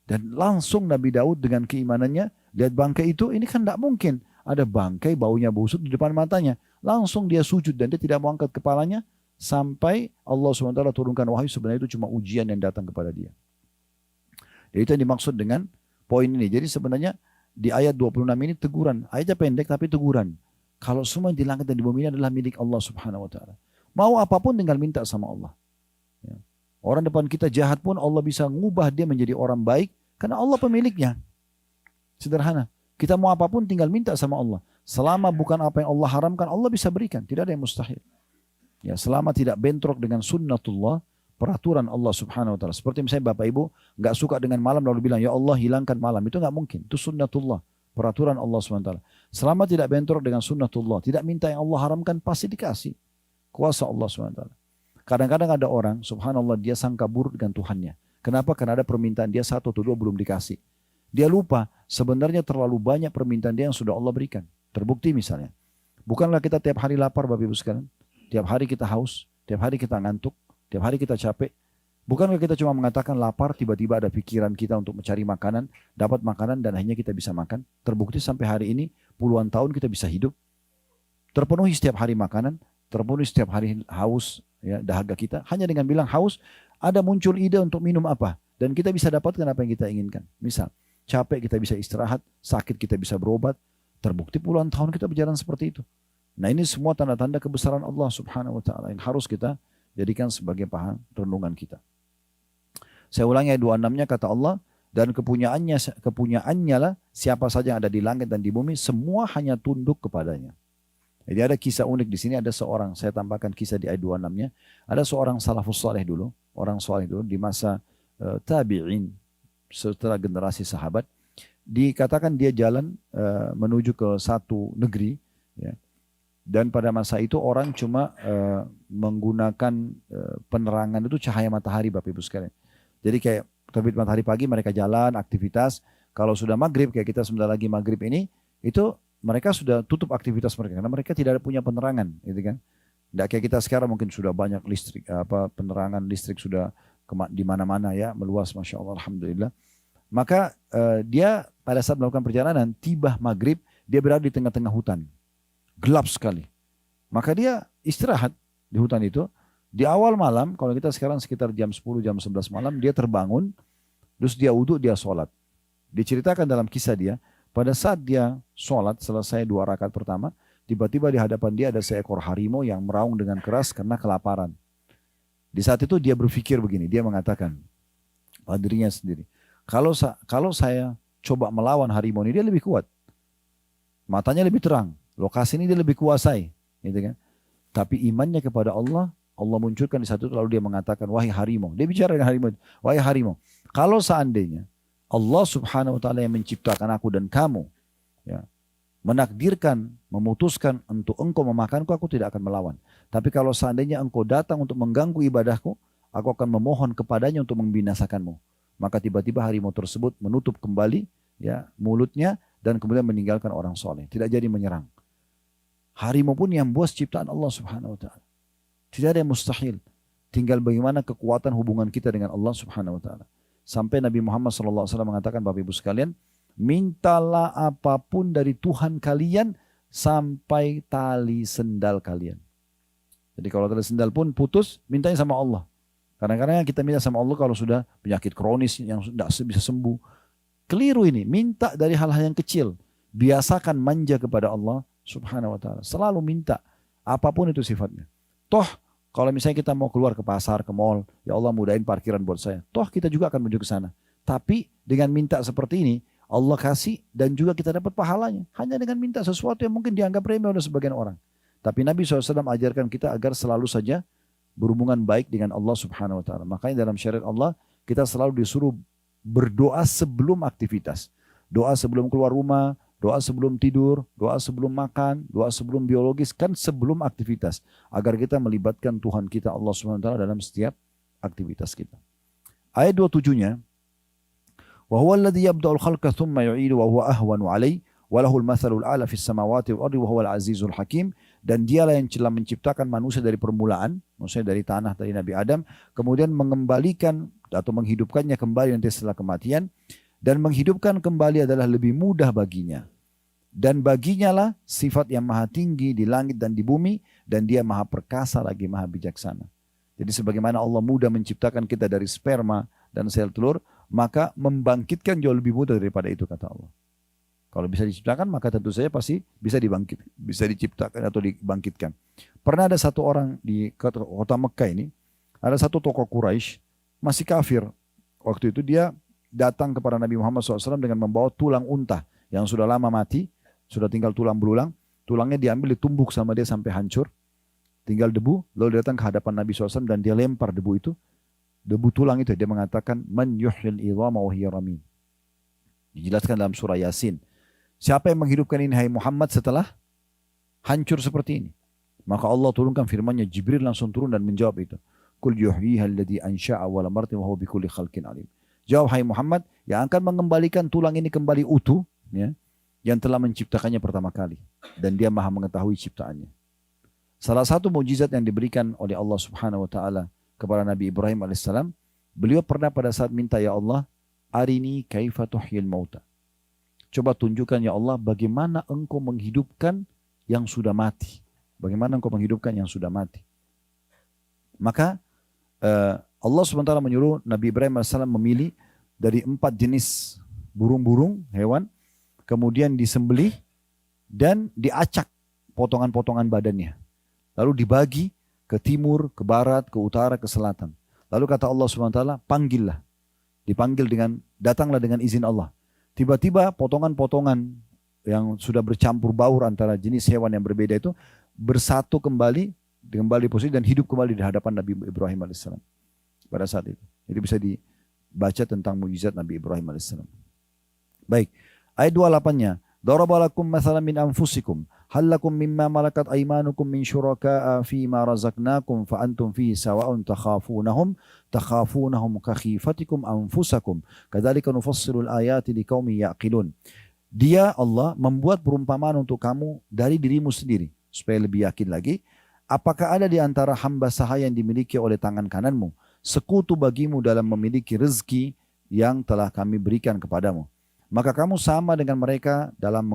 Dan langsung Nabi Daud dengan keimanannya, lihat bangkai itu, ini kan tidak mungkin. Ada bangkai baunya busuk di depan matanya. Langsung dia sujud dan dia tidak mau angkat kepalanya sampai Allah SWT turunkan wahyu sebenarnya itu cuma ujian yang datang kepada dia. Jadi itu yang dimaksud dengan poin ini. Jadi sebenarnya di ayat 26 ini teguran. Ayatnya pendek tapi teguran. Kalau semua di langit dan di bumi ini adalah milik Allah Subhanahu Wa Taala. Mau apapun tinggal minta sama Allah. Ya. Orang depan kita jahat pun Allah bisa ngubah dia menjadi orang baik karena Allah pemiliknya. Sederhana. Kita mau apapun tinggal minta sama Allah. Selama bukan apa yang Allah haramkan, Allah bisa berikan. Tidak ada yang mustahil. Ya, selama tidak bentrok dengan sunnatullah, peraturan Allah subhanahu wa ta'ala. Seperti misalnya Bapak Ibu nggak suka dengan malam lalu bilang, ya Allah hilangkan malam. Itu nggak mungkin. Itu sunnatullah. Peraturan Allah subhanahu wa ta'ala. Selama tidak bentrok dengan sunnatullah, tidak minta yang Allah haramkan, pasti dikasih. Kuasa Allah subhanahu wa ta'ala. Kadang-kadang ada orang, subhanallah, dia sangka buruk dengan Tuhannya. Kenapa? Karena ada permintaan dia 1 atau 2 belum dikasih. Dia lupa sebenarnya terlalu banyak permintaan dia yang sudah Allah berikan. Terbukti misalnya. Bukanlah kita tiap hari lapar Bapak Ibu sekalian. Tiap hari kita haus. Tiap hari kita ngantuk. Tiap hari kita capek. Bukankah kita cuma mengatakan lapar tiba-tiba ada pikiran kita untuk mencari makanan. Dapat makanan dan akhirnya kita bisa makan. Terbukti sampai hari ini puluhan tahun kita bisa hidup. Terpenuhi setiap hari makanan. Terpenuhi setiap hari haus. Ya, dahaga kita. Hanya dengan bilang haus. Ada muncul ide untuk minum apa. Dan kita bisa dapatkan apa yang kita inginkan. Misal. Capek kita bisa istirahat, sakit kita bisa berobat. Terbukti puluhan tahun kita berjalan seperti itu. Nah ini semua tanda-tanda kebesaran Allah subhanahu wa ta'ala yang harus kita jadikan sebagai bahan renungan kita. Saya ulangi ayat 26-nya kata Allah, dan kepunyaannya lah siapa saja yang ada di langit dan di bumi, semua hanya tunduk kepadanya. Jadi ada kisah unik di sini, ada seorang, saya tambahkan kisah di ayat 26-nya, ada seorang salafus saleh dulu, orang saleh dulu di masa tabi'in, setelah generasi sahabat, dikatakan dia jalan menuju ke satu negeri, ya. Dan pada masa itu orang cuma menggunakan penerangan itu cahaya matahari Bapak Ibu sekalian. Jadi kayak terbit matahari pagi mereka jalan aktivitas, kalau sudah maghrib kayak kita sebentar lagi maghrib ini, itu mereka sudah tutup aktivitas mereka karena mereka tidak ada punya penerangan, gitu kan. Tidak kayak kita sekarang mungkin sudah banyak listrik, penerangan listrik sudah di mana-mana ya, meluas Masya Allah, Alhamdulillah. Maka dia pada saat melakukan perjalanan, tiba maghrib, dia berada di tengah-tengah hutan. Gelap sekali. Maka dia istirahat di hutan itu. Di awal malam, kalau kita sekarang sekitar jam 10, jam 11 malam, dia terbangun, terus dia wudhu, dia sholat. Diceritakan dalam kisah dia, pada saat dia sholat, selesai 2 rakaat pertama, tiba-tiba di hadapan dia ada seekor harimau yang meraung dengan keras karena kelaparan. Di saat itu dia berpikir begini, dia mengatakan pada dirinya sendiri, kalau saya coba melawan harimau ini, dia lebih kuat. Matanya lebih terang, lokasi ini dia lebih kuasai. Gitu kan? Tapi imannya kepada Allah, Allah munculkan di satu itu lalu dia mengatakan, wahai harimau. Dia bicara dengan harimau, wahai harimau, kalau seandainya Allah subhanahu wa ta'ala yang menciptakan aku dan kamu, ya, menakdirkan, memutuskan untuk engkau memakanku, aku tidak akan melawan. Tapi kalau seandainya engkau datang untuk mengganggu ibadahku, aku akan memohon kepadanya untuk membinasakanmu. Maka tiba-tiba harimau tersebut menutup kembali ya mulutnya dan kemudian meninggalkan orang soleh. Tidak jadi menyerang. Harimau pun yang buas ciptaan Allah subhanahu wa ta'ala. Tidak ada yang mustahil. Tinggal bagaimana kekuatan hubungan kita dengan Allah subhanahu wa ta'ala. Sampai Nabi Muhammad SAW mengatakan, Bapak Ibu sekalian, mintalah apapun dari Tuhan kalian sampai tali sendal kalian. Jadi kalau tali sendal pun putus, mintanya sama Allah. Kadang-kadang kita minta sama Allah kalau sudah penyakit kronis yang tidak bisa sembuh. Keliru ini, minta dari hal-hal yang kecil. Biasakan manja kepada Allah subhanahu wa ta'ala. Selalu minta, apapun itu sifatnya. Toh, kalau misalnya kita mau keluar ke pasar, ke mall, ya Allah mudahin parkiran buat saya. Toh kita juga akan menuju ke sana. Tapi dengan minta seperti ini, Allah kasih dan juga kita dapat pahalanya. Hanya dengan minta sesuatu yang mungkin dianggap remeh oleh sebagian orang. Tapi Nabi SAW ajarkan kita agar selalu saja berhubungan baik dengan Allah Subhanahu wa taala. Makanya dalam syariat Allah kita selalu disuruh berdoa sebelum aktivitas. Doa sebelum keluar rumah, doa sebelum tidur, doa sebelum makan, doa sebelum biologis, kan sebelum aktivitas. Agar kita melibatkan Tuhan kita Allah Subhanahu wa taala dalam setiap aktivitas kita. Ayat 27-nya, wa huwa alladhi yabda'ul khalqa thumma yu'idu wa huwa ahwanu 'alaihi wa lahul mathalul a'la fis samawati wal ardi wa huwal azizul hakim. Dan dialah yang telah menciptakan manusia dari permulaan, maksudnya dari tanah, dari Nabi Adam, kemudian mengembalikan atau menghidupkannya kembali nanti setelah kematian, dan menghidupkan kembali adalah lebih mudah baginya. Dan baginya lah sifat yang maha tinggi di langit dan di bumi, dan dia maha perkasa lagi maha bijaksana. Jadi sebagaimana Allah mudah menciptakan kita dari sperma dan sel telur, maka membangkitkan jauh lebih mudah daripada itu, kata Allah. Kalau bisa diciptakan maka tentu saja pasti bisa bisa diciptakan atau dibangkitkan. Pernah ada satu orang di kota Mekah ini, ada satu tokoh Quraisy masih kafir. Waktu itu dia datang kepada Nabi Muhammad SAW dengan membawa tulang unta yang sudah lama mati, sudah tinggal tulang belulang. Tulangnya diambil, ditumbuk sama dia sampai hancur, tinggal debu. Lalu datang ke hadapan Nabi SAW dan dia lempar debu itu, debu tulang itu. Dia mengatakan, man yuhyil idhama wa hiya ramim. Dijelaskan dalam surah Yasin. Siapa yang menghidupkan ini hai Muhammad setelah hancur seperti ini? Maka Allah turunkan firman-Nya, Jibril langsung turun dan menjawab itu. Qul yuhyiha alladhi ansha'a awwala marratin wa huwa bikulli khalqin alim. Jawab hai Muhammad, yang akan mengembalikan tulang ini kembali utuh, ya, yang telah menciptakannya pertama kali, dan dia maha mengetahui ciptaannya. Salah satu mukjizat yang diberikan oleh Allah Subhanahu wa taala kepada Nabi Ibrahim alaihissalam, beliau pernah pada saat minta, ya Allah, arini kaifa tuhyil mauta. Coba tunjukkan ya Allah bagaimana engkau menghidupkan yang sudah mati. Bagaimana engkau menghidupkan yang sudah mati. Maka Allah SWT menyuruh Nabi Ibrahim AS memilih dari 4 jenis burung-burung, hewan. Kemudian disembelih dan diacak potongan-potongan badannya. Lalu dibagi ke timur, ke barat, ke utara, ke selatan. Lalu kata Allah SWT, panggillah. Dipanggil datanglah dengan izin Allah. Tiba-tiba potongan-potongan yang sudah bercampur baur antara jenis hewan yang berbeda itu bersatu kembali posisi dan hidup kembali di hadapan Nabi Ibrahim alaihissalam pada saat itu. Jadi bisa dibaca tentang mukjizat Nabi Ibrahim alaihissalam. Baik, ayat 28-nya, darabalakum mathalan min anfusikum hal lakum mimma malakat aymanukum min syuraka'a fi ma razaqnakum fa antum fihi sawa'un takhafunahum ka khifatikum anfusakum kadzalika nufassilul ayati liqaumin yaqilun. Dia Allah membuat perumpamaan untuk kamu dari dirimu sendiri supaya lebih yakin lagi. Apakah ada di antara hamba sahaya yang dimiliki oleh tangan kananmu sekutu bagimu dalam memiliki rezeki yang telah kami berikan kepadamu? Maka kamu sama dengan mereka dalam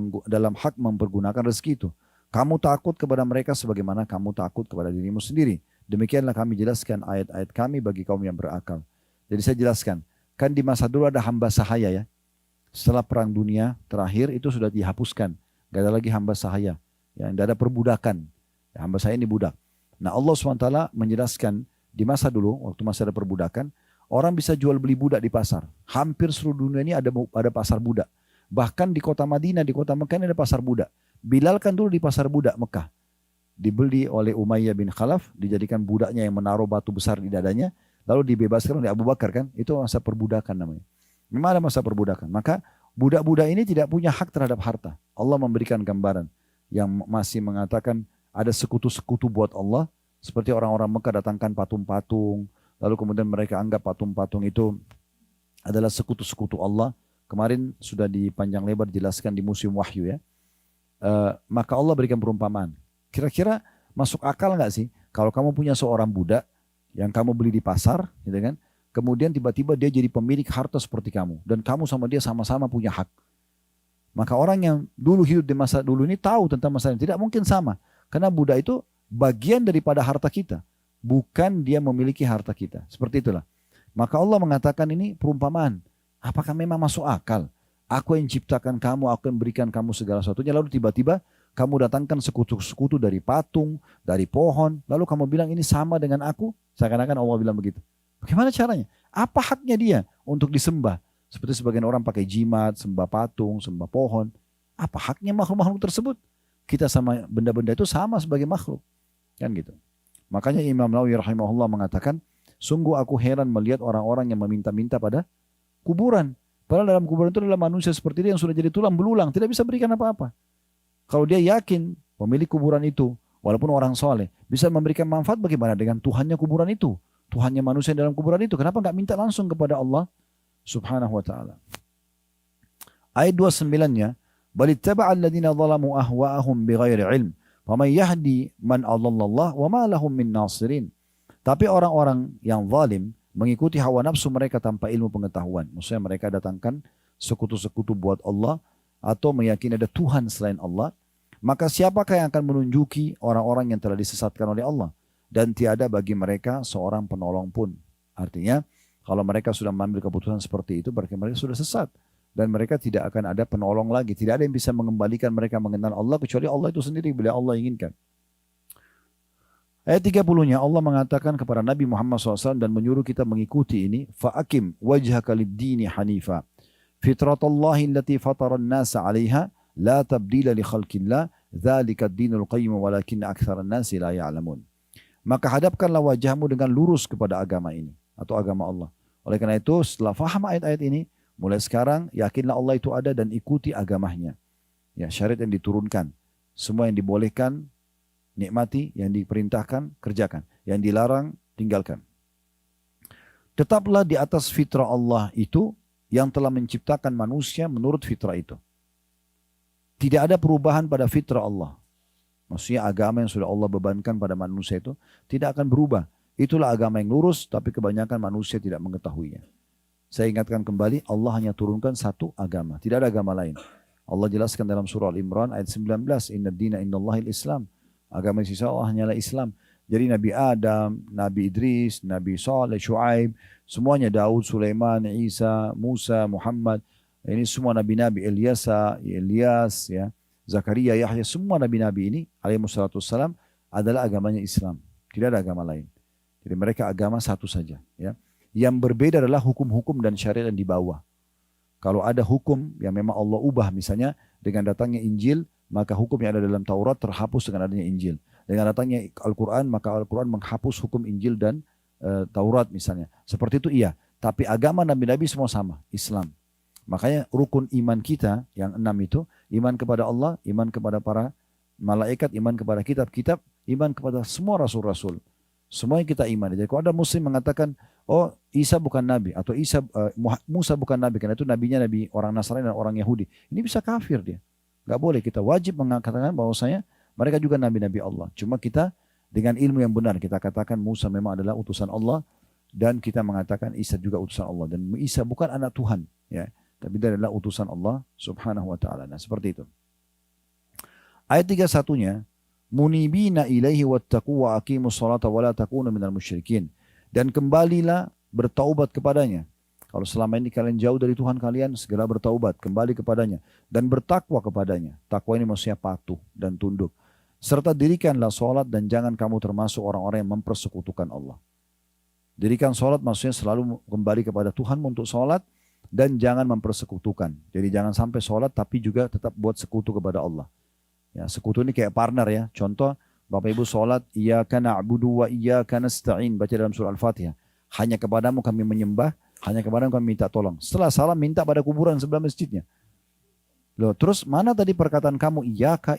hak mempergunakan rezeki itu. Kamu takut kepada mereka sebagaimana kamu takut kepada dirimu sendiri. Demikianlah kami jelaskan ayat-ayat kami bagi kaum yang berakal. Jadi saya jelaskan, kan di masa dulu ada hamba sahaya ya. Setelah perang dunia terakhir itu sudah dihapuskan. Gak ada lagi hamba sahaya. Ya, tidak ada perbudakan. Ya, hamba sahaya ini budak. Nah Allah SWT menjelaskan di masa dulu, waktu masih ada perbudakan, orang bisa jual beli budak di pasar. Hampir seluruh dunia ini ada pasar budak. Bahkan di kota Madinah, di kota Mekah ini ada pasar budak. Bilal kan dulu di pasar budak Mekah. Dibeli oleh Umayyah bin Khalaf, dijadikan budaknya yang menaruh batu besar di dadanya, lalu dibebaskan oleh Abu Bakar kan. Itu masa perbudakan namanya. Memang ada masa perbudakan. Maka budak-budak ini tidak punya hak terhadap harta. Allah memberikan gambaran yang masih mengatakan ada sekutu-sekutu buat Allah. Seperti orang-orang Mekah datangkan patung-patung. Lalu kemudian mereka anggap patung-patung itu adalah sekutu-sekutu Allah. Kemarin sudah di panjang lebar dijelaskan di musim wahyu ya. Maka Allah berikan perumpamaan. Kira-kira masuk akal nggak sih kalau kamu punya seorang budak yang kamu beli di pasar, gitu kan? Kemudian tiba-tiba dia jadi pemilik harta seperti kamu dan kamu sama dia sama-sama punya hak. Maka orang yang dulu hidup di masa dulu ini tahu tentang masalah ini. Tidak mungkin sama. Karena budak itu bagian daripada harta kita. Bukan dia memiliki harta kita. Seperti itulah. Maka Allah mengatakan ini perumpamaan. Apakah memang masuk akal? Aku yang ciptakan kamu, aku yang berikan kamu segala sesuatunya. Lalu tiba-tiba kamu datangkan sekutu-sekutu dari patung, dari pohon. Lalu kamu bilang ini sama dengan aku. Seakan-akan Allah bilang begitu. Bagaimana caranya? Apa haknya dia untuk disembah? Seperti sebagian orang pakai jimat, sembah patung, sembah pohon. Apa haknya makhluk-makhluk tersebut? Kita sama benda-benda itu sama sebagai makhluk. Kan gitu. Makanya Imam Nawawi rahimahullah mengatakan, sungguh aku heran melihat orang-orang yang meminta-minta pada kuburan. Padahal dalam kuburan itu adalah manusia seperti dia yang sudah jadi tulang belulang, tidak bisa berikan apa-apa. Kalau dia yakin pemilik kuburan itu, walaupun orang soleh, bisa memberikan manfaat, bagaimana dengan Tuhannya kuburan itu? Tuhannya manusia dalam kuburan itu. Kenapa nggak minta langsung kepada Allah subhanahu wa ta'ala? Ayat 29-nya, balittaba'a alladhina zalamu ahwa'ahum bighairi ilm, faman yahdi man adallallah wa ma lahum min nasirin. Tapi orang-orang yang zalim mengikuti hawa nafsu mereka tanpa ilmu pengetahuan. Maksudnya mereka datangkan sekutu-sekutu buat Allah atau meyakini ada Tuhan selain Allah. Maka siapakah yang akan menunjuki orang-orang yang telah disesatkan oleh Allah? Dan tiada bagi mereka seorang penolong pun. Artinya kalau mereka sudah mengambil keputusan seperti itu, berarti mereka sudah sesat. Dan mereka tidak akan ada penolong lagi. Tidak ada yang bisa mengembalikan mereka mengenal Allah kecuali Allah itu sendiri bila Allah inginkan. Ayat 30-nya Allah mengatakan kepada Nabi Muhammad SAW dan menyuruh kita mengikuti ini. Fa'akim wajhaka lid-dini hanifa. Fitratallahi allati fataran nasa 'alaiha la tabdila li khalqillah. Dzalika ad-dinul qayyim walakin aktsaran nasi la ya'lamun. Maka hadapkanlah wajahmu dengan lurus kepada agama ini atau agama Allah. Oleh karena itu setelah faham ayat-ayat ini, mulai sekarang yakinlah Allah itu ada dan ikuti agamanya. Ya, syariat yang diturunkan, semua yang dibolehkan nikmati, yang diperintahkan kerjakan, yang dilarang tinggalkan. Tetaplah di atas fitrah Allah itu yang telah menciptakan manusia menurut fitrah itu. Tidak ada perubahan pada fitrah Allah. Maksudnya agama yang sudah Allah bebankan pada manusia itu tidak akan berubah. Itulah agama yang lurus, tapi kebanyakan manusia tidak mengetahuinya. Saya ingatkan kembali, Allah hanya turunkan satu agama, tidak ada agama lain. Allah jelaskan dalam surah Al-Imran ayat 19, Inna dina innallahil Islam. Agama sisa Allah hanyalah Islam. Jadi Nabi Adam, Nabi Idris, Nabi Saleh, Shu'aib, semuanya Daud, Sulaiman, Isa, Musa, Muhammad. Ini semua nabi-nabi, Ilyas, ya, Zakaria, Yahya, semua nabi-nabi ini alaihi wassalatu wassalam adalah agamanya Islam. Tidak ada agama lain. Jadi mereka agama satu saja. Ya. Yang berbeda adalah hukum-hukum dan syariat yang dibawa. Kalau ada hukum yang memang Allah ubah, misalnya dengan datangnya Injil, maka hukum yang ada dalam Taurat terhapus dengan adanya Injil. Dengan datangnya Al-Quran, maka Al-Quran menghapus hukum Injil dan Taurat misalnya. Seperti itu iya. Tapi agama Nabi-Nabi semua sama, Islam. Makanya rukun iman kita yang 6 itu, iman kepada Allah, iman kepada para malaikat, iman kepada kitab-kitab, iman kepada semua rasul-rasul. Semua yang kita imani. Jadi kalau ada muslim mengatakan, oh Isa bukan nabi, atau Musa bukan nabi, karena itu nabinya nabi orang Nasrani dan orang Yahudi. Ini bisa kafir dia. Gak boleh, kita wajib mengatakan bahwasanya mereka juga nabi-nabi Allah. Cuma kita dengan ilmu yang benar, kita katakan Musa memang adalah utusan Allah, dan kita mengatakan Isa juga utusan Allah. Dan Isa bukan anak Tuhan, ya, tapi dia adalah utusan Allah subhanahu wa ta'ala. Nah seperti itu. Ayat 31-nya, munibina ilaihi wattaqu wa aqimus salata wa la takunu minal musyrikin. Dan kembalilah bertaubat kepadanya. Kalau selama ini kalian jauh dari Tuhan kalian, segera bertaubat, kembali kepadanya. Dan bertakwa kepadanya. Takwa ini maksudnya patuh dan tunduk. Serta dirikanlah sholat dan jangan kamu termasuk orang-orang yang mempersekutukan Allah. Dirikan sholat maksudnya selalu kembali kepada Tuhan untuk sholat. Dan jangan mempersekutukan. Jadi jangan sampai sholat tapi juga tetap buat sekutu kepada Allah. Ya, sekutu ini kayak partner ya. Contoh, Bapak Ibu sholat, iyyaka na'budu wa iyyaka nasta'in. Baca dalam surah Al-Fatihah. Hanya kepadamu kami menyembah, hanya kepadamu kami minta tolong. Setelah salam minta pada kuburan sebelah masjidnya. Loh, terus mana tadi perkataan kamu, iyyaka,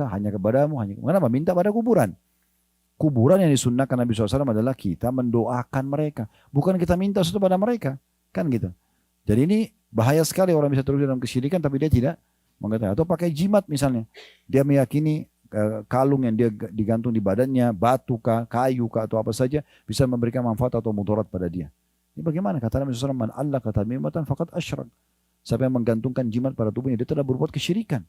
hanya kepadamu, kenapa? Minta pada kuburan. Kuburan yang disunnahkan Nabi SAW adalah kita mendoakan mereka. Bukan kita minta sesuatu pada mereka. Kan gitu. Jadi ini bahaya sekali orang bisa terus dalam kesyirikan tapi dia tidak mengetahui. Atau pakai jimat misalnya. Dia meyakini kalung yang dia digantung di badannya, batu kah, kayu kah, atau apa saja bisa memberikan manfaat atau mudarat pada dia. Ini bagaimana? Kata Nabi SAW, man Allah kata mimatan faqad asyrak. Siapa yang menggantungkan jimat pada tubuhnya, dia telah berbuat kesyirikan.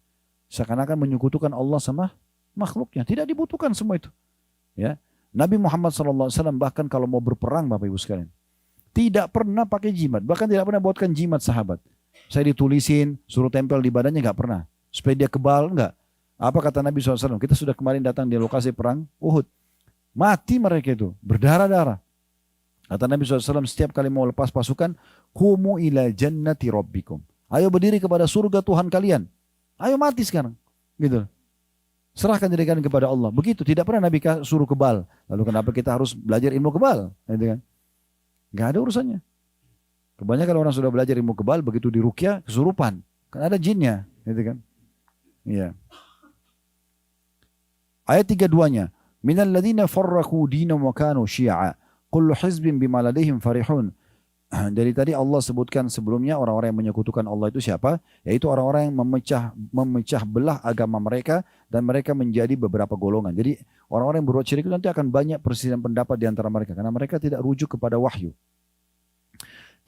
Seakan-akan menyekutukan Allah sama makhluknya. Tidak dibutuhkan semua itu. Ya, Nabi Muhammad SAW bahkan kalau mau berperang Bapak Ibu sekalian, tidak pernah pakai jimat. Bahkan tidak pernah buatkan jimat sahabat. Saya ditulisin, suruh tempel di badannya, nggak pernah. Supaya dia kebal, nggak. Apa kata Nabi SAW? Kita sudah kemarin datang di lokasi perang Uhud. Mati mereka itu, berdarah-darah. Kata Nabi SAW setiap kali mau lepas pasukan, kumu ila jannati rabbikum. Ayo berdiri kepada surga Tuhan kalian. Ayo mati sekarang. Gitu. Serahkan diri kalian kepada Allah. Begitu, tidak pernah Nabi suruh kebal. Lalu kenapa kita harus belajar ilmu kebal? Gitu kan? Gak ada urusannya. Kebanyakan orang sudah belajar ilmu kebal, begitu diruqyah kesurupan. Kan ada jinnya. Gitu kan? Iya. Ayat 32-nya. Minal ladhina farraku dinam wa kanu syi'a. Kullu hizbin bima ladaihim farihun. Dari tadi Allah sebutkan sebelumnya orang-orang yang menyekutukan Allah itu siapa? Yaitu orang-orang yang memecah belah agama mereka dan mereka menjadi beberapa golongan. Jadi orang-orang yang berbuat syirik itu nanti akan banyak perselisihan pendapat di antara mereka karena mereka tidak rujuk kepada wahyu.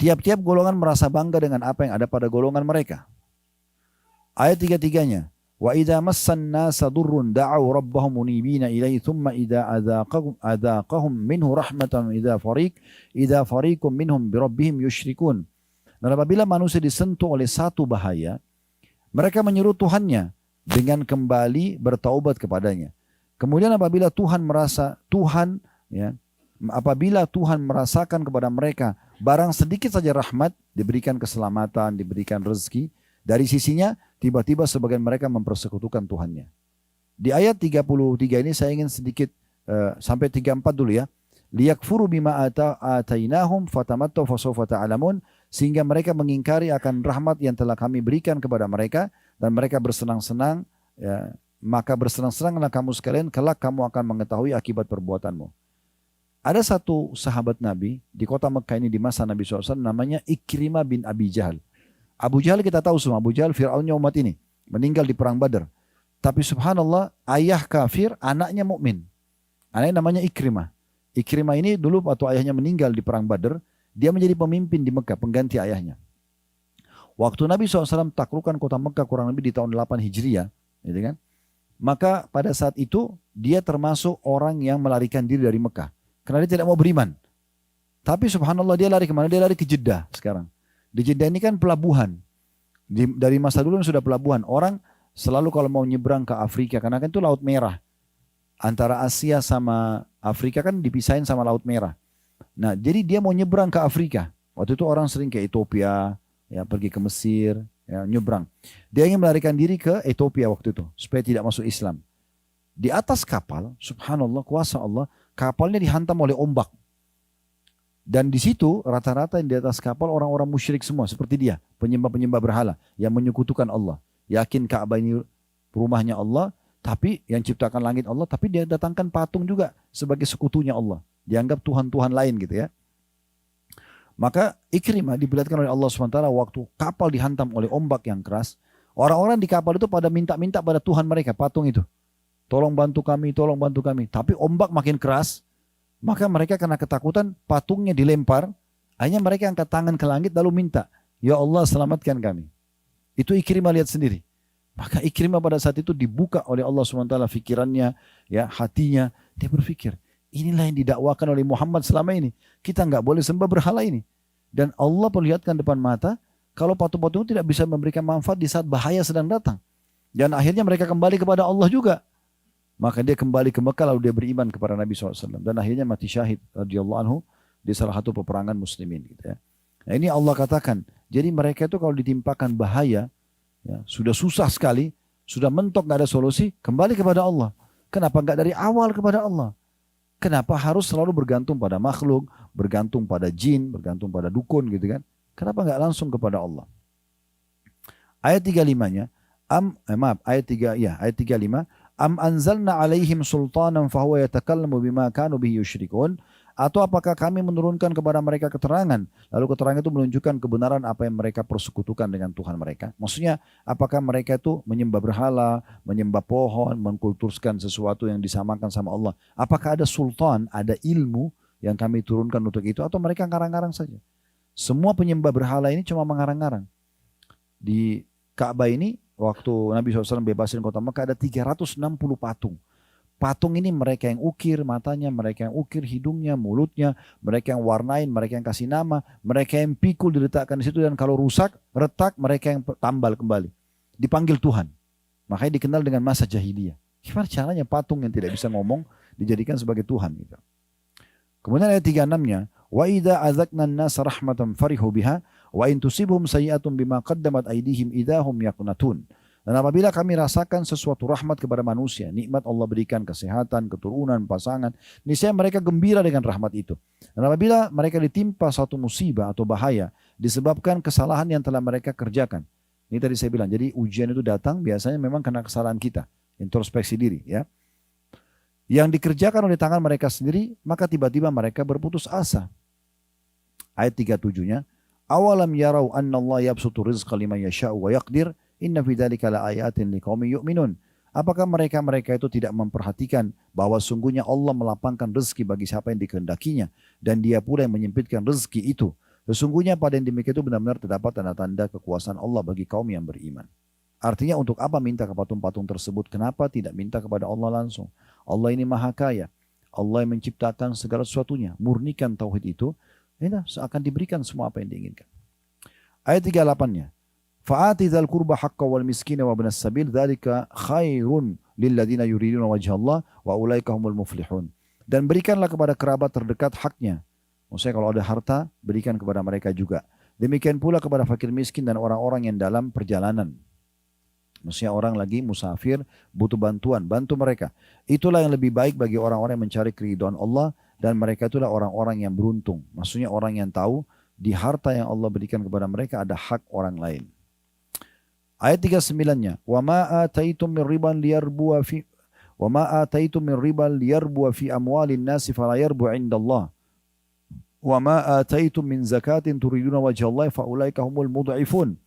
Tiap-tiap golongan merasa bangga dengan apa yang ada pada golongan mereka. Ayat 33-nya. Wa idza massan nasa durrun da'u rabbahum munibina ilaihi thumma idza adzaqahum minhu rahmatan idza fariqum minhum bi rabbihim yusyrikun. Dan apabila manusia disentuh oleh satu bahaya, mereka menyeru Tuhannya dengan kembali bertaubat kepadanya. Kemudian apabila Tuhan merasakan kepada mereka barang sedikit saja rahmat, diberikan keselamatan, diberikan rezeki, dari sisinya tiba-tiba sebagian mereka mempersekutukan Tuhannya. Di ayat 33 ini saya ingin sedikit sampai 34 dulu ya. Liyakfuru bima atainahum fatamattau fasawfa ta'lamun, sehingga mereka mengingkari akan rahmat yang telah kami berikan kepada mereka dan mereka bersenang-senang, ya, maka bersenang-senanglah kamu sekalian, kelak kamu akan mengetahui akibat perbuatanmu. Ada satu sahabat Nabi di kota Mekah ini di masa Nabi SAW namanya Ikrimah bin Abi Jahal. Abu Jahal kita tahu semua, Abu Jahal Fir'aunnya umat ini, meninggal di perang Badar. Tapi subhanallah, ayah kafir, anaknya mukmin. Anaknya namanya Ikrimah. Ikrimah ini dulu waktu ayahnya meninggal di perang Badar, dia menjadi pemimpin di Mekah, pengganti ayahnya. Waktu Nabi SAW taklukkan kota Mekah kurang lebih di tahun 8 Hijriah, gitu kan? Maka pada saat itu dia termasuk orang yang melarikan diri dari Mekah. Karena dia tidak mau beriman. Tapi subhanallah dia lari kemana? Dia lari ke Jeddah sekarang. Di Jeddah ini kan pelabuhan. Dari masa dulu sudah pelabuhan. Orang selalu kalau mau nyebrang ke Afrika, karena kan itu Laut Merah. Antara Asia sama Afrika kan dipisahin sama Laut Merah. Nah, jadi dia mau nyebrang ke Afrika. Waktu itu orang sering ke Ethiopia, ya pergi ke Mesir, ya, nyebrang. Dia ingin melarikan diri ke Ethiopia waktu itu, supaya tidak masuk Islam. Di atas kapal, subhanallah, kuasa Allah, kapalnya dihantam oleh ombak. Dan di situ rata-rata yang di atas kapal orang-orang musyrik semua seperti dia, penyembah-penyembah berhala yang menyekutukan Allah. Yakin Ka'bah ini rumahnya Allah, tapi yang ciptakan langit Allah, tapi dia datangkan patung juga sebagai sekutunya Allah. Dianggap Tuhan-Tuhan lain gitu ya. Maka Ikrimah diperlihatkan oleh Allah SWT waktu kapal dihantam oleh ombak yang keras. Orang-orang di kapal itu pada minta-minta pada Tuhan mereka, patung itu. Tolong bantu kami, tolong bantu kami. Tapi ombak makin keras. Maka mereka karena ketakutan patungnya dilempar. Akhirnya mereka angkat tangan ke langit lalu minta, ya Allah selamatkan kami. Itu Ikrimah lihat sendiri. Maka Ikrimah pada saat itu dibuka oleh Allah SWT fikirannya, ya hatinya. Dia berpikir, inilah yang didakwakan oleh Muhammad selama ini. Kita nggak boleh sembah berhala ini. Dan Allah perlihatkan depan mata, kalau patung-patung itu tidak bisa memberikan manfaat di saat bahaya sedang datang. Dan akhirnya mereka kembali kepada Allah juga. Maka dia kembali ke Mekah lalu dia beriman kepada Nabi SAW. Dan akhirnya mati syahid radhiyallahu anhu di salah satu peperangan muslimin. Gitu ya. Nah ini Allah katakan, jadi mereka itu kalau ditimpakan bahaya, ya, sudah susah sekali, sudah mentok gak ada solusi, kembali kepada Allah. Kenapa gak dari awal kepada Allah? Kenapa harus selalu bergantung pada makhluk, bergantung pada jin, bergantung pada dukun gitu kan? Kenapa gak langsung kepada Allah? Ayat 35-nya, ayat 35, Am anzalna alaihim sultanan fahuwa yatakallamu bima kanu bihi yusyrikun, atau apakah kami menurunkan kepada mereka keterangan, lalu keterangan itu menunjukkan kebenaran apa yang mereka persekutukan dengan Tuhan mereka. Maksudnya apakah mereka itu menyembah berhala, menyembah pohon, mengkultuskan sesuatu yang disamakan sama Allah. Apakah ada sultan, ada ilmu yang kami turunkan untuk itu, atau mereka ngarang-ngarang saja. Semua penyembah berhala ini cuma mengarang-ngarang. Di Ka'bah ini waktu Nabi SAW bebasin kota Mekah ada 360 patung. Patung ini mereka yang ukir matanya, mereka yang ukir hidungnya, mulutnya, mereka yang warnain, mereka yang kasih nama, mereka yang pikul diletakkan di situ, dan kalau rusak, retak, mereka yang tambal kembali. Dipanggil Tuhan. Makanya dikenal dengan masa jahiliyah. Gimana caranya patung yang tidak bisa ngomong dijadikan sebagai Tuhan gitu. Kemudian ayat 36-nya, Wa idza adzaqna an-nasa rahmatan farihu biha wa in tusibhum sayyi'atun bima qaddamat aydihim idahum yaqnatun. Dan apabila kami rasakan sesuatu rahmat kepada manusia, nikmat Allah berikan kesehatan, keturunan, pasangan, niscaya mereka gembira dengan rahmat itu. Dan apabila mereka ditimpa suatu musibah atau bahaya disebabkan kesalahan yang telah mereka kerjakan. Ini tadi saya bilang, jadi ujian itu datang biasanya memang karena kesalahan kita, introspeksi diri ya. Yang dikerjakan oleh tangan mereka sendiri, maka tiba-tiba mereka berputus asa. Ayat 37-nya, awalam yarau anna Allah yabsutu rizqa liman yasha'u wa yaqdir. Inna fi dzalika laayatin liqaumin yu'minun. Apakah mereka itu tidak memperhatikan bahwa sungguhnya Allah melapangkan rezeki bagi siapa yang dikehendakinya dan dia pula yang menyempitkan rezeki itu. Sesungguhnya pada yang demikian itu benar-benar terdapat tanda-tanda kekuasaan Allah bagi kaum yang beriman. Artinya untuk apa minta ke patung-patung tersebut? Kenapa tidak minta kepada Allah langsung? Allah ini maha kaya. Allah yang menciptakan segala sesuatunya. Murnikan tauhid itu, akan diberikan semua apa yang diinginkan. Ayat 38-nya. Fa'ati dzal qurba haqqa wal miskina wa ibnas sabil dzalika khairun lil ladzina yuriduna wajha Allah wa ulaika humul muflihun. Dan berikanlah kepada kerabat terdekat haknya. Maksudnya kalau ada harta, berikan kepada mereka juga. Demikian pula kepada fakir miskin dan orang-orang yang dalam perjalanan. Maksudnya orang lagi musafir, butuh bantuan, bantu mereka. Itulah yang lebih baik bagi orang-orang yang mencari keridhaan Allah dan mereka itulah orang-orang yang beruntung. Maksudnya orang yang tahu di harta yang Allah berikan kepada mereka ada hak orang lain. Ayat 39-nya, wa ma ataitum min riban liyarbu fi amwalin nasi fala yarbu 'indallah. Wa ma ataitum min zakatin turiduna wajhallahi faulaika humul mudha'ifun.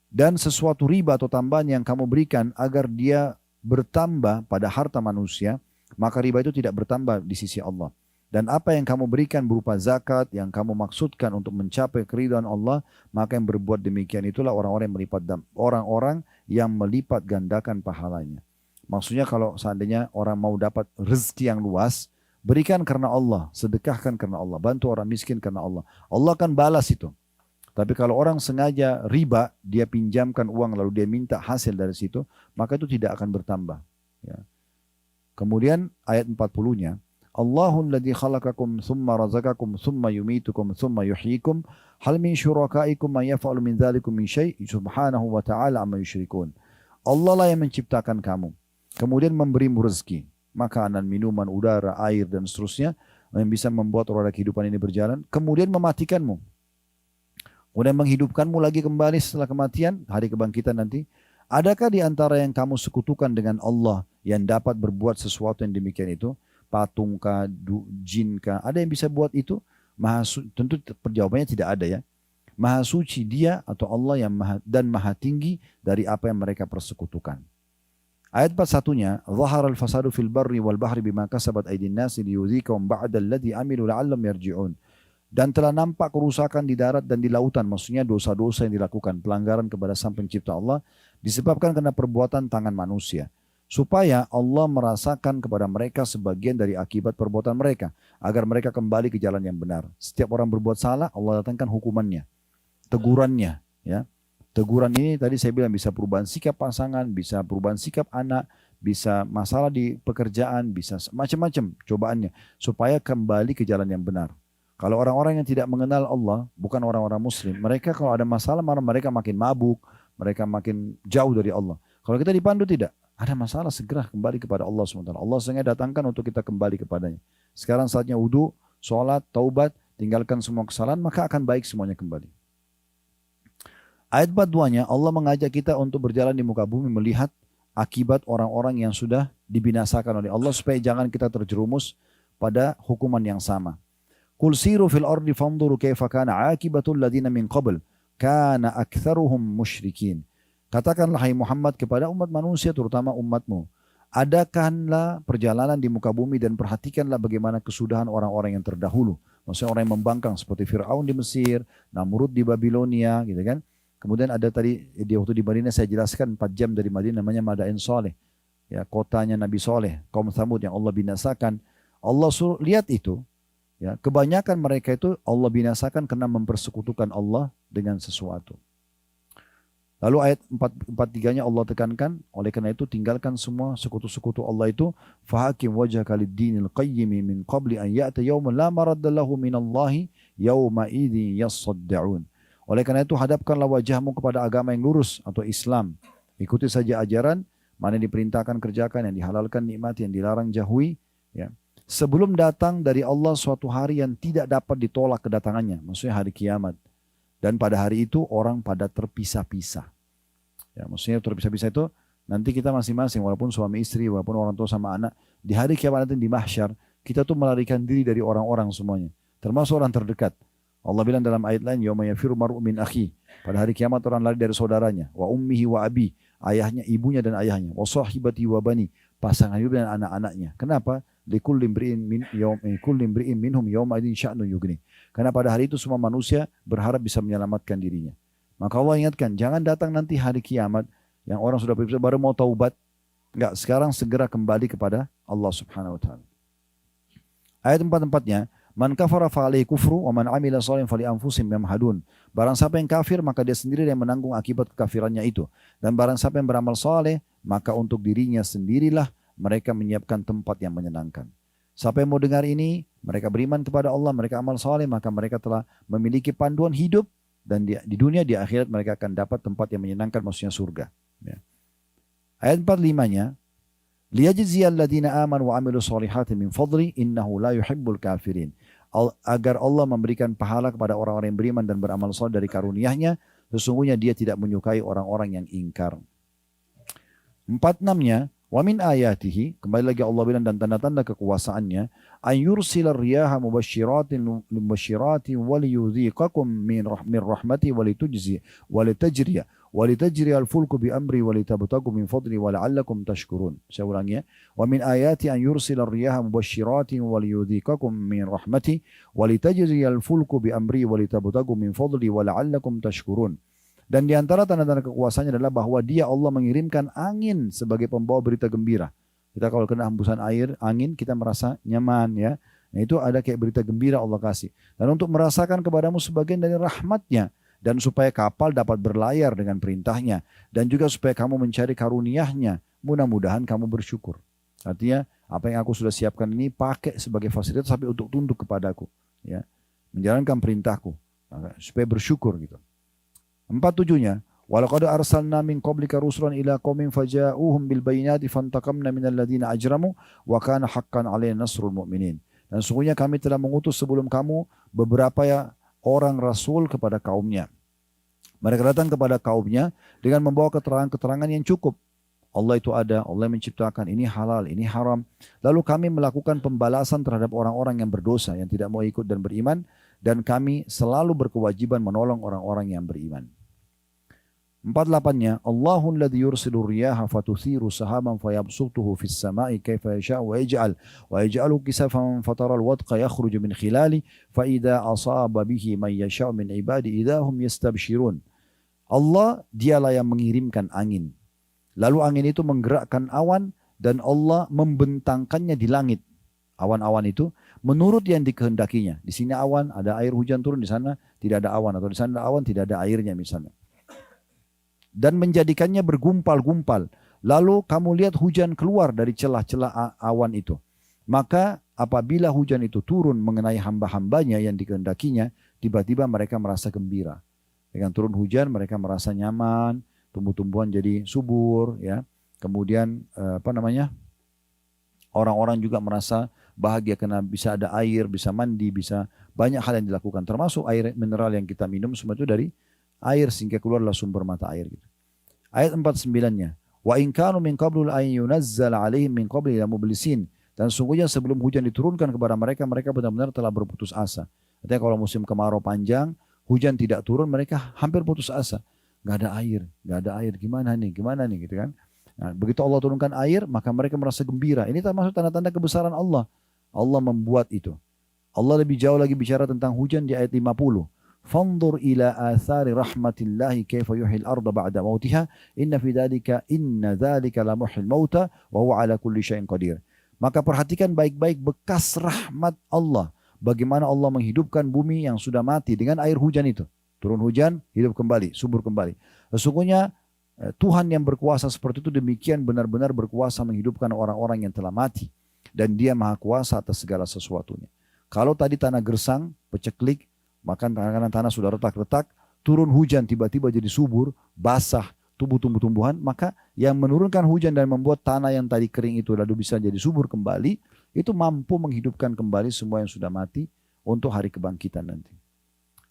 Dan sesuatu riba atau tambahan yang kamu berikan agar dia bertambah pada harta manusia, maka riba itu tidak bertambah di sisi Allah. Dan apa yang kamu berikan berupa zakat yang kamu maksudkan untuk mencapai keridhaan Allah, maka yang berbuat demikian itulah orang-orang yang melipat gandakan pahalanya. Maksudnya kalau seandainya orang mau dapat rezeki yang luas, berikan karena Allah, sedekahkan karena Allah, bantu orang miskin karena Allah. Allah akan balas itu. Tapi kalau orang sengaja riba, dia pinjamkan uang lalu dia minta hasil dari situ, maka itu tidak akan bertambah. Ya. Kemudian ayat 40-nya, Allahul ladzi khalaqakum thumma razaqakum thumma yumitukum thumma yuhyikum hal min syurakaikum man yaf'alu min dzalikum min syai' subhanahu wa ta'ala amma yusyrikun. Allah lah yang menciptakan kamu, kemudian memberimu rezeki, makanan, minuman, udara, air dan seterusnya yang bisa membuat roda kehidupan ini berjalan, kemudian mematikanmu. Kemudian menghidupkanmu lagi kembali setelah kematian, hari kebangkitan nanti. Adakah di antara yang kamu sekutukan dengan Allah yang dapat berbuat sesuatu yang demikian itu? Patung kah, jin kah, ada yang bisa buat itu? Tentu perjawabannya tidak ada ya. Maha suci dia atau Allah yang maha tinggi dari apa yang mereka persekutukan. Ayat 41-nya, Zahara al-fasadu fil barri wal bahri bima kasabat aydin nasi liyudhikahum ba'da alladhi amilu la'allam yarji'un. Dan telah nampak kerusakan di darat dan di lautan, maksudnya dosa-dosa yang dilakukan, pelanggaran kepada Sang Pencipta Allah, disebabkan karena perbuatan tangan manusia. Supaya Allah merasakan kepada mereka sebagian dari akibat perbuatan mereka, agar mereka kembali ke jalan yang benar. Setiap orang berbuat salah, Allah datangkan hukumannya, tegurannya. Ya. Teguran ini tadi saya bilang bisa perubahan sikap pasangan, bisa perubahan sikap anak, bisa masalah di pekerjaan, bisa macam-macam cobaannya, supaya kembali ke jalan yang benar. Kalau orang-orang yang tidak mengenal Allah, bukan orang-orang muslim, mereka kalau ada masalah, mereka makin mabuk, mereka makin jauh dari Allah. Kalau kita dipandu tidak, ada masalah segera kembali kepada Allah SWT. Allah sengaja datangkan untuk kita kembali kepadanya. Sekarang saatnya wudu, sholat, taubat, tinggalkan semua kesalahan, maka akan baik semuanya kembali. Ayat 42-nya Allah mengajak kita untuk berjalan di muka bumi melihat akibat orang-orang yang sudah dibinasakan oleh Allah supaya jangan kita terjerumus pada hukuman yang sama. Qul siru fil ardi fanzuru kaifa kana aqibatul ladina min qabl kana aktsaruhum musyrikin. Katakanlah hai Muhammad kepada umat manusia terutama umatmu, adakanlah perjalanan di muka bumi dan perhatikanlah bagaimana kesudahan orang-orang yang terdahulu. Maksudnya orang yang membangkang seperti Fir'aun di Mesir, Namrud di Babilonia, gitu kan. Kemudian ada tadi di waktu di Madinah saya jelaskan 4 jam dari Madinah namanya Madain Saleh. Ya, kotanya Nabi Saleh, kaum Tsamud yang Allah binasakan. Allah suruh lihat itu. Ya, kebanyakan mereka itu Allah binasakan karena mempersekutukan Allah dengan sesuatu. Lalu ayat 443-nya Allah tekankan, oleh karena itu tinggalkan semua sekutu-sekutu Allah itu, fahakim wajhaka lid-dinil qayyim min qabli an ya'ta yaumun la maradda lahu minallahi yauma idzin yassaddaun. Oleh karena itu hadapkanlah wajahmu kepada agama yang lurus atau Islam. Ikuti saja ajaran, mana yang diperintahkan kerjakan, yang dihalalkan nikmati, yang dilarang jauhi, ya. Sebelum datang dari Allah suatu hari yang tidak dapat ditolak kedatangannya, maksudnya hari kiamat. Dan pada hari itu orang pada terpisah-pisah. Ya, maksudnya terpisah-pisah itu nanti kita masing-masing, walaupun suami istri, walaupun orang tua sama anak, di hari kiamat nanti di mahsyar, kita tuh melarikan diri dari orang-orang semuanya. Termasuk orang terdekat. Allah bilang dalam ayat lain, yauma yafiru mar'u min akhi. Pada hari kiamat orang lari dari saudaranya, wa ummihi wa abi, ayahnya, ibunya dan ayahnya, wa sahibati wa bani, pasangan hidup dan anak-anaknya. Kenapa? Likulli imri'in minhum yawma idzin sya'nun yughni. Karena pada hari itu semua manusia berharap bisa menyelamatkan dirinya. Maka Allah ingatkan, jangan datang nanti hari kiamat yang orang sudah baru mau taubat. Enggak, sekarang segera kembali kepada Allah Subhanahu wa taala. Ayat 44-nya, man kafara fa alaihi kufru wa man amila shalihan fali anfusihim yamhadun. Barang siapa yang kafir maka dia sendiri yang menanggung akibat kekafirannya itu. Dan barang siapa yang beramal saleh maka untuk dirinya sendirilah mereka menyiapkan tempat yang menyenangkan. Siapa yang mau dengar ini, mereka beriman kepada Allah, mereka amal saleh, maka mereka telah memiliki panduan hidup dan di dunia, di akhirat mereka akan dapat tempat yang menyenangkan, maksudnya surga. Ya. Ayat 45-nya, liyajziyal ladina amanu wa amilu solihati min fadli innahu la yuhibbul kafirin. Agar Allah memberikan pahala kepada orang-orang yang beriman dan beramal saleh dari karunia-Nya, sesungguhnya Dia tidak menyukai orang-orang yang ingkar. 46-nya, wa min ayatihi, kembali lagi Allah bilang dan tanda-tanda kekuasaannya, an yursilar riyaha mubashiratin waliyudhiqakum min rahmati walitajriya al-fulku bi amri walitabtagu min fadli wala'allakum tashkurun. Saya ulangi ya. Wa min ayati an yursilar riyaha mubashiratin waliyudhiqakum min rahmati walitajriya al-fulku bi amri walitabtagu min fadli wala'allakum tashkurun. Dan di antara tanda-tanda kekuasaannya adalah bahwa Dia Allah mengirimkan angin sebagai pembawa berita gembira. Kita kalau kena hembusan angin, kita merasa nyaman ya. Nah itu ada kayak berita gembira Allah kasih. Dan untuk merasakan kepadamu sebagian dari rahmatnya. Dan supaya kapal dapat berlayar dengan perintahnya. Dan juga supaya kamu mencari karunia-Nya. Mudah-mudahan kamu bersyukur. Artinya apa yang aku sudah siapkan ini pakai sebagai fasilitas tapi untuk tunduk kepadaku. Ya. Menjalankan perintahku. Supaya bersyukur gitu. 47-nya, walaqad arsalna min qablika rusulan ila qaumin faja'uhum bil bayyinati fantaqamna minal ladzina ajramu wa kana haqqan 'alaina nasrul mu'minin. Dan sungguhnya kami telah mengutus sebelum kamu beberapa orang rasul kepada kaumnya. Mereka datang kepada kaumnya dengan membawa keterangan-keterangan yang cukup. Allah itu ada, Allah menciptakan, ini halal, ini haram. Lalu kami melakukan pembalasan terhadap orang-orang yang berdosa, yang tidak mau ikut dan beriman. Dan kami selalu berkewajiban menolong orang-orang yang beriman. 48-nya, Allahul ladzi yursilu riyaha fatuthiru sahaban fayabsutuhu fis sama'i kaifa yasha'u wa yaj'alu kisafan fataral wadqa yakhruju min khilali fa idza asaba bihi man yasha'u min ibadi idahum yastabshirun. Allah dialah yang mengirimkan angin. Lalu angin itu menggerakkan awan dan Allah membentangkannya di langit. Awan-awan itu menurut yang dikehendakinya. Di sini awan ada air hujan turun, di sana tidak ada awan, atau di sana ada awan tidak ada airnya misalnya. Dan menjadikannya bergumpal-gumpal. Lalu kamu lihat hujan keluar dari celah-celah awan itu. Maka apabila hujan itu turun mengenai hamba-hambanya yang dikehendakinya, tiba-tiba mereka merasa gembira. Dengan turun hujan mereka merasa nyaman, tumbuh-tumbuhan jadi subur, ya. Kemudian orang-orang juga merasa bahagia karena bisa ada air, bisa mandi, bisa banyak hal yang dilakukan. Termasuk air mineral yang kita minum semua itu dari air sehingga keluarlah sumber mata air. Gitu. Ayat 49-nya. Wa in kanu min qablu an yunazzala alaihim min qabli la mublisin. Dan sungguhnya sebelum hujan diturunkan kepada mereka, mereka benar-benar telah berputus asa. Artinya kalau musim kemarau panjang, hujan tidak turun, mereka hampir putus asa. Gak ada air, gimana nih gitu kan. Nah, begitu Allah turunkan air, maka mereka merasa gembira. Ini termasuk tanda-tanda kebesaran Allah. Allah membuat itu. Allah lebih jauh lagi bicara tentang hujan di ayat 50. Fanzur ila athari rahmatillahi kaifa yuhyil arda ba'da mautiha inna dzalika la muhyil mauta wa huwa ala kulli syai'in qadir. Maka perhatikan baik-baik bekas rahmat Allah. Bagaimana Allah menghidupkan bumi yang sudah mati dengan air hujan itu. Turun hujan, hidup kembali, subur kembali. Sesungguhnya Tuhan yang berkuasa seperti itu demikian benar-benar berkuasa menghidupkan orang-orang yang telah mati. Dan dia maha kuasa atas segala sesuatunya. Kalau tadi tanah gersang, peceklik, maka kadang-kadang tanah sudah retak-retak, turun hujan tiba-tiba jadi subur, basah, tumbuh-tumbuhan, maka yang menurunkan hujan dan membuat tanah yang tadi kering itu lalu bisa jadi subur kembali, itu mampu menghidupkan kembali semua yang sudah mati untuk hari kebangkitan nanti.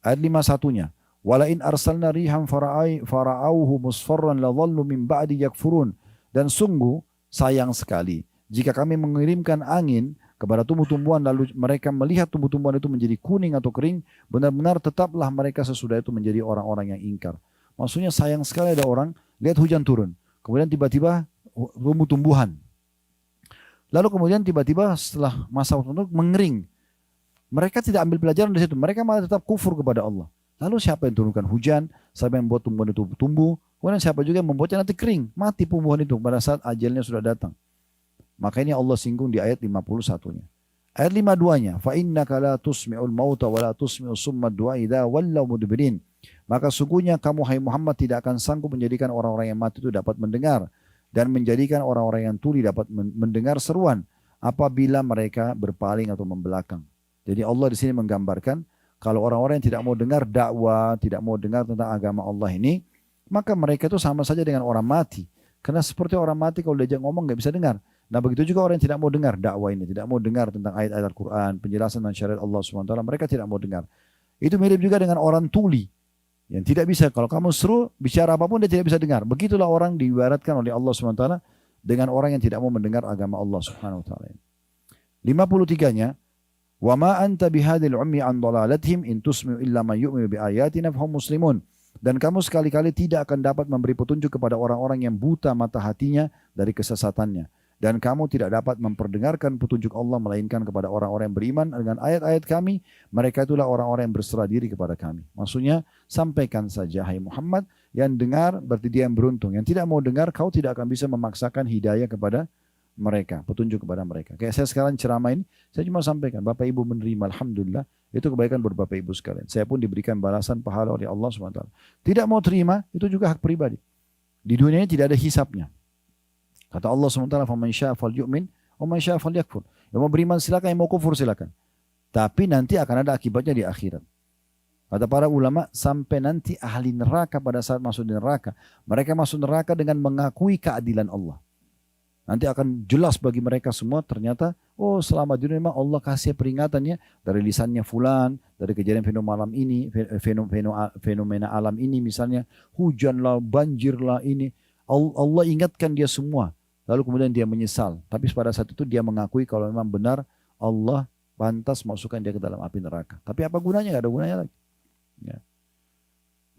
Ayat 51-nya, walain arsalna rihan fara'auhu musfarran la dhallu min ba'di yakfurun. Dan sungguh sayang sekali jika kami mengirimkan angin kepada tumbuh-tumbuhan lalu mereka melihat tumbuh-tumbuhan itu menjadi kuning atau kering, benar-benar tetaplah mereka sesudah itu menjadi orang-orang yang ingkar. Maksudnya sayang sekali ada orang lihat hujan turun, kemudian tiba-tiba tumbuh-tumbuhan. Lalu kemudian tiba-tiba setelah masa waktu itu mengering. Mereka tidak ambil pelajaran dari situ, mereka malah tetap kufur kepada Allah. Lalu siapa yang turunkan hujan, siapa yang membuat tumbuhan itu tumbuh, kemudian siapa juga yang membuatnya nanti kering, mati tumbuhan itu pada saat ajalnya sudah datang. Maka ini Allah singgung di ayat 51-nya. Ayat 52-nya, fa innaka la tusmi'ul mauta wa la tusmi'us summa du'a idza wallaw mudbirin. Maka sungguhnya kamu hai Muhammad tidak akan sanggup menjadikan orang-orang yang mati itu dapat mendengar dan menjadikan orang-orang yang tuli dapat mendengar seruan apabila mereka berpaling atau membelakang. Jadi Allah di sini menggambarkan kalau orang-orang yang tidak mau dengar dakwah, tidak mau dengar tentang agama Allah ini, maka mereka itu sama saja dengan orang mati. Karena seperti orang mati kalau diajak ngomong nggak bisa dengar. Nah begitu juga orang yang tidak mau dengar dakwah ini, tidak mau dengar tentang ayat-ayat Al-Quran, penjelasan dan syariat Allah SWT, mereka tidak mau dengar. Itu mirip juga dengan orang tuli, yang tidak bisa, kalau kamu seru, bicara apapun dia tidak bisa dengar. Begitulah orang diibaratkan oleh Allah SWT dengan orang yang tidak mau mendengar agama Allah SWT. 53-nya, وَمَا أَنْتَ بِهَادِ الْعُمِّ عَنْ ضَلَالَتِهِمْ إِنْ تُسْمِعُ إِلَّا مَنْ يُؤْمِنُ بِآيَاتِنَا فَهُمْ مُسْلِمُونَ. Dan kamu sekali-kali tidak akan dapat memberi petunjuk kepada orang-orang yang buta mata hatinya dari kesesatannya. Dan kamu tidak dapat memperdengarkan petunjuk Allah melainkan kepada orang-orang yang beriman dengan ayat-ayat kami. Mereka itulah orang-orang yang berserah diri kepada kami. Maksudnya sampaikan saja hai Muhammad, yang dengar berarti dia yang beruntung. Yang tidak mau dengar kau tidak akan bisa memaksakan hidayah kepada mereka, petunjuk kepada mereka. Kayak saya sekarang ceramah ini, saya cuma sampaikan Bapak Ibu menerima, alhamdulillah, itu kebaikan buat Bapak Ibu sekalian. Saya pun diberikan balasan pahala oleh Allah SWT. Tidak mau terima, itu juga hak pribadi. Di dunia ini tidak ada hisapnya. Kata Allah SWT, "Faman syaa'a falyu'min, wa man syaa'a falyakfur." Yang mau beriman silakan, yang mau kufur silakan. Tapi nanti akan ada akibatnya di akhirat. Kata para ulama, sampai nanti ahli neraka pada saat masuk di neraka, mereka masuk neraka dengan mengakui keadilan Allah. Nanti akan jelas bagi mereka semua ternyata, oh selama di dunia memang Allah kasih peringatannya dari lisannya fulan, dari kejadian fenomena alam ini, fenomena alam ini misalnya, hujanlah, banjirlah ini. Allah ingatkan dia semua. Lalu kemudian dia menyesal. Tapi pada saat itu dia mengakui kalau memang benar Allah pantas masukkan dia ke dalam api neraka. Tapi apa gunanya? Gak ada gunanya lagi. Ya.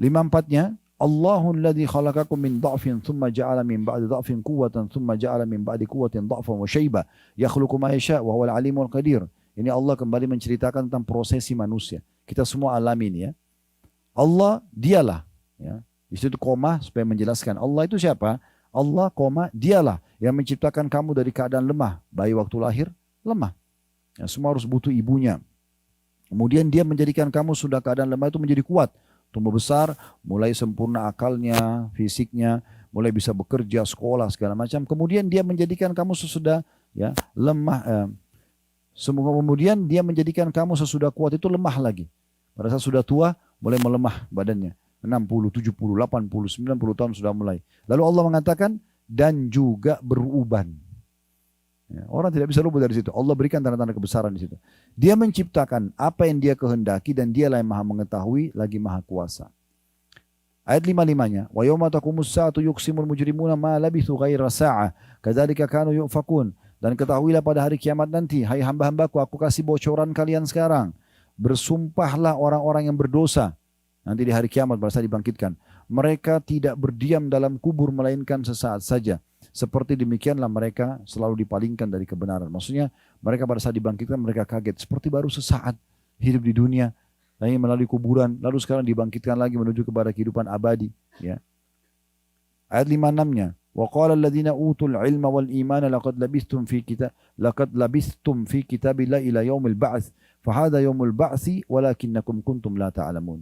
54-nya, Allahul ladzi khalaqakum min dha'fin thumma ja'ala min ba'di dha'fin quwwatan thumma ja'ala min ba'di quwwatin dha'fan wa syaiba yakhluqu ma yasha' wa huwal alimul qadir. Ini Allah kembali menceritakan tentang prosesi manusia. Kita semua alami ini ya. Allah dialah ya. Di situ koma supaya menjelaskan Allah itu siapa? Allah koma dialah yang menciptakan kamu dari keadaan lemah. Bayi waktu lahir lemah. Ya, semua harus butuh ibunya. Kemudian dia menjadikan kamu sudah keadaan lemah itu menjadi kuat. Tumbuh besar, mulai sempurna akalnya, fisiknya, mulai bisa bekerja, sekolah, segala macam. Kemudian dia menjadikan kamu sesudah ya lemah. Kemudian dia menjadikan kamu sesudah kuat itu lemah lagi. Pada saat sudah tua, mulai melemah badannya. 60, 70, 80, 90 tahun sudah mulai. Lalu Allah mengatakan, dan juga beruban. Ya, orang tidak bisa luput dari situ. Allah berikan tanda-tanda kebesaran di situ. Dia menciptakan apa yang dia kehendaki dan dialah yang maha mengetahui lagi maha kuasa. Ayat 55-nya, wa yawma taqumus saatu yuqsimul mujrimuna ma labithu ghaira sa'ah kadzalika kanu yufakun. Dan ketahuilah pada hari kiamat nanti, hai hamba-hambaku, aku kasih bocoran kalian sekarang. Bersumpahlah orang-orang yang berdosa. Nanti di hari kiamat pada saat dibangkitkan. Mereka tidak berdiam dalam kubur melainkan sesaat saja. Seperti demikianlah mereka selalu dipalingkan dari kebenaran. Maksudnya mereka pada saat dibangkitkan mereka kaget. Seperti baru sesaat hidup di dunia. Lalu melalui kuburan. Lalu sekarang dibangkitkan lagi menuju kepada kehidupan abadi. Ya. Ayat 56-nya. وَقَالَ الَّذِينَ أُوتُوا الْعِلْمَ وَالْإِيمَانَ لَقَدْ لَبِثْتُمْ فِي كِتَابِ اللَّهِ إِلَى يَوْمِ الْبَعْثِ فَهَذَا يَوْمُ الْبَعْثِ وَلَكِنَّكُمْ كُنْتُمْ لَا تَعْلَمُونَ.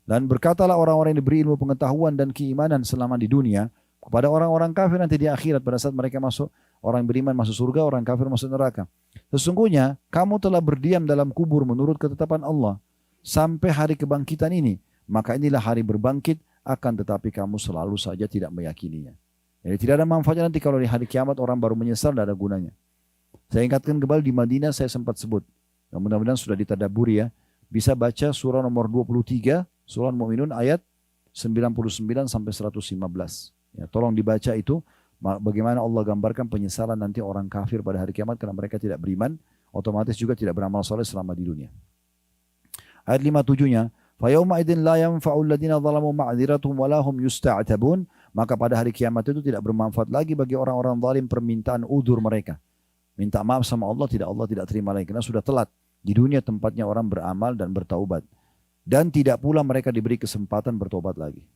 Dan berkatalah orang-orang yang diberi ilmu pengetahuan dan keimanan selama di dunia kepada orang-orang kafir nanti di akhirat pada saat mereka masuk, orang beriman masuk surga, orang kafir masuk neraka. Sesungguhnya kamu telah berdiam dalam kubur menurut ketetapan Allah sampai hari kebangkitan ini. Maka inilah hari berbangkit, akan tetapi kamu selalu saja tidak meyakininya. Jadi tidak ada manfaatnya nanti kalau di hari kiamat orang baru menyesal, tidak ada gunanya. Saya ingatkan kembali di Madinah saya sempat sebut. Mudah-mudahan sudah ditadaburi ya. Bisa baca surah nomor 23, surah Al-Mu'minun ayat 99 sampai 115. Ya, tolong dibaca itu bagaimana Allah gambarkan penyesalan nanti orang kafir pada hari kiamat karena mereka tidak beriman, otomatis juga tidak beramal soleh selama di dunia. Ayat 57-nya, "Fayauma idzin la yanfa'u alladziina dzalamu ma'dziratuhum wa lahum yusta'tabun." Maka pada hari kiamat itu tidak bermanfaat lagi bagi orang-orang zalim permintaan udzur mereka. Minta maaf sama Allah tidak terima lagi karena sudah telat. Di dunia tempatnya orang beramal dan bertaubat. Dan tidak pula mereka diberi kesempatan bertobat lagi.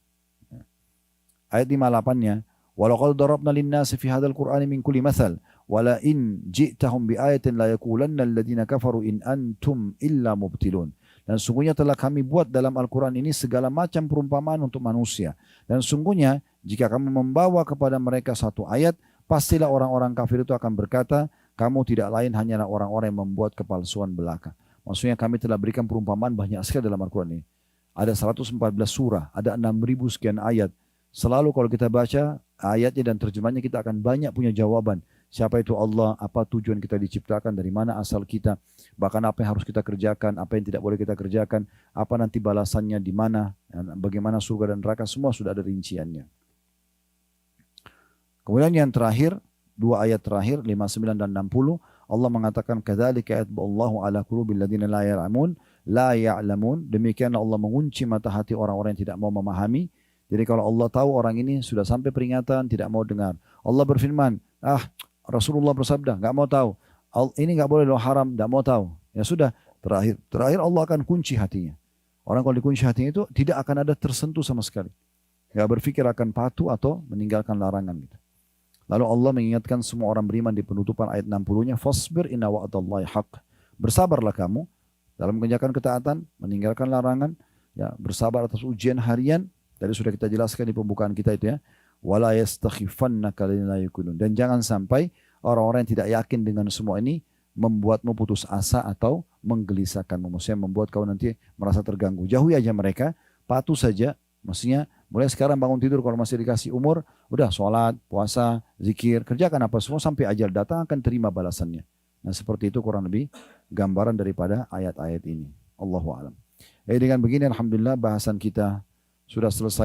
Ayat 58-nya, "Walaqad darabna lin-nasi fi hadzal Qur'ani min kulli mathal, wala in ji'tahum bi ayatin la yaqulanna alladziina kafaru in antum illa mubtilun." Dan sungguhnya telah kami buat dalam Al-Quran ini segala macam perumpamaan untuk manusia. Dan sungguhnya jika kamu membawa kepada mereka satu ayat, pastilah orang-orang kafir itu akan berkata, kamu tidak lain hanyalah orang-orang yang membuat kepalsuan belaka. Maksudnya kami telah berikan perumpamaan banyak sekali dalam Al-Quran ini. Ada 114 surah, ada 6.000 sekian ayat. Selalu kalau kita baca ayatnya dan terjemahnya kita akan banyak punya jawaban. Siapa itu Allah, apa tujuan kita diciptakan, dari mana asal kita, bahkan apa yang harus kita kerjakan, apa yang tidak boleh kita kerjakan, apa nanti balasannya di mana, bagaimana surga dan neraka, semua sudah ada rinciannya. Kemudian yang terakhir, dua ayat terakhir 59 dan 60, Allah mengatakan kadzalika yatba'ullahu ala qulubil ladzina la ya'lamun. Demikianlah Allah mengunci mata hati orang-orang yang tidak mau memahami. Jadi kalau Allah tahu orang ini sudah sampai peringatan, tidak mau dengar. Allah berfirman, Rasulullah bersabda, nggak mau tahu. Ini nggak boleh, loh haram, nggak mau tahu. Ya sudah, terakhir Allah akan kunci hatinya. Orang kalau dikunci hatinya itu tidak akan ada tersentuh sama sekali. Nggak berpikir akan patuh atau meninggalkan larangan gitu. Lalu Allah mengingatkan semua orang beriman di penutupan ayat 60-nya, "Fasbir inna wa'dallahi haqq." Bersabarlah kamu dalam mengerjakan ketaatan, meninggalkan larangan, ya, bersabar atas ujian harian. Tadi sudah kita jelaskan di pembukaan kita itu ya. Wala yastakhifannaka lilladzina yuqinun. Dan jangan sampai orang-orang yang tidak yakin dengan semua ini membuatmu putus asa atau menggelisahkanmu. Maksudnya membuat kau nanti merasa terganggu. Jauhi aja mereka, patuh saja. Maksudnya mulai sekarang bangun tidur kalau masih dikasih umur, udah sholat, puasa, zikir, kerjakan apa semua sampai ajal datang akan terima balasannya. Nah seperti itu kurang lebih gambaran daripada ayat-ayat ini. Allahu a'lam. Dengan begini alhamdulillah bahasan kita sudah selesai.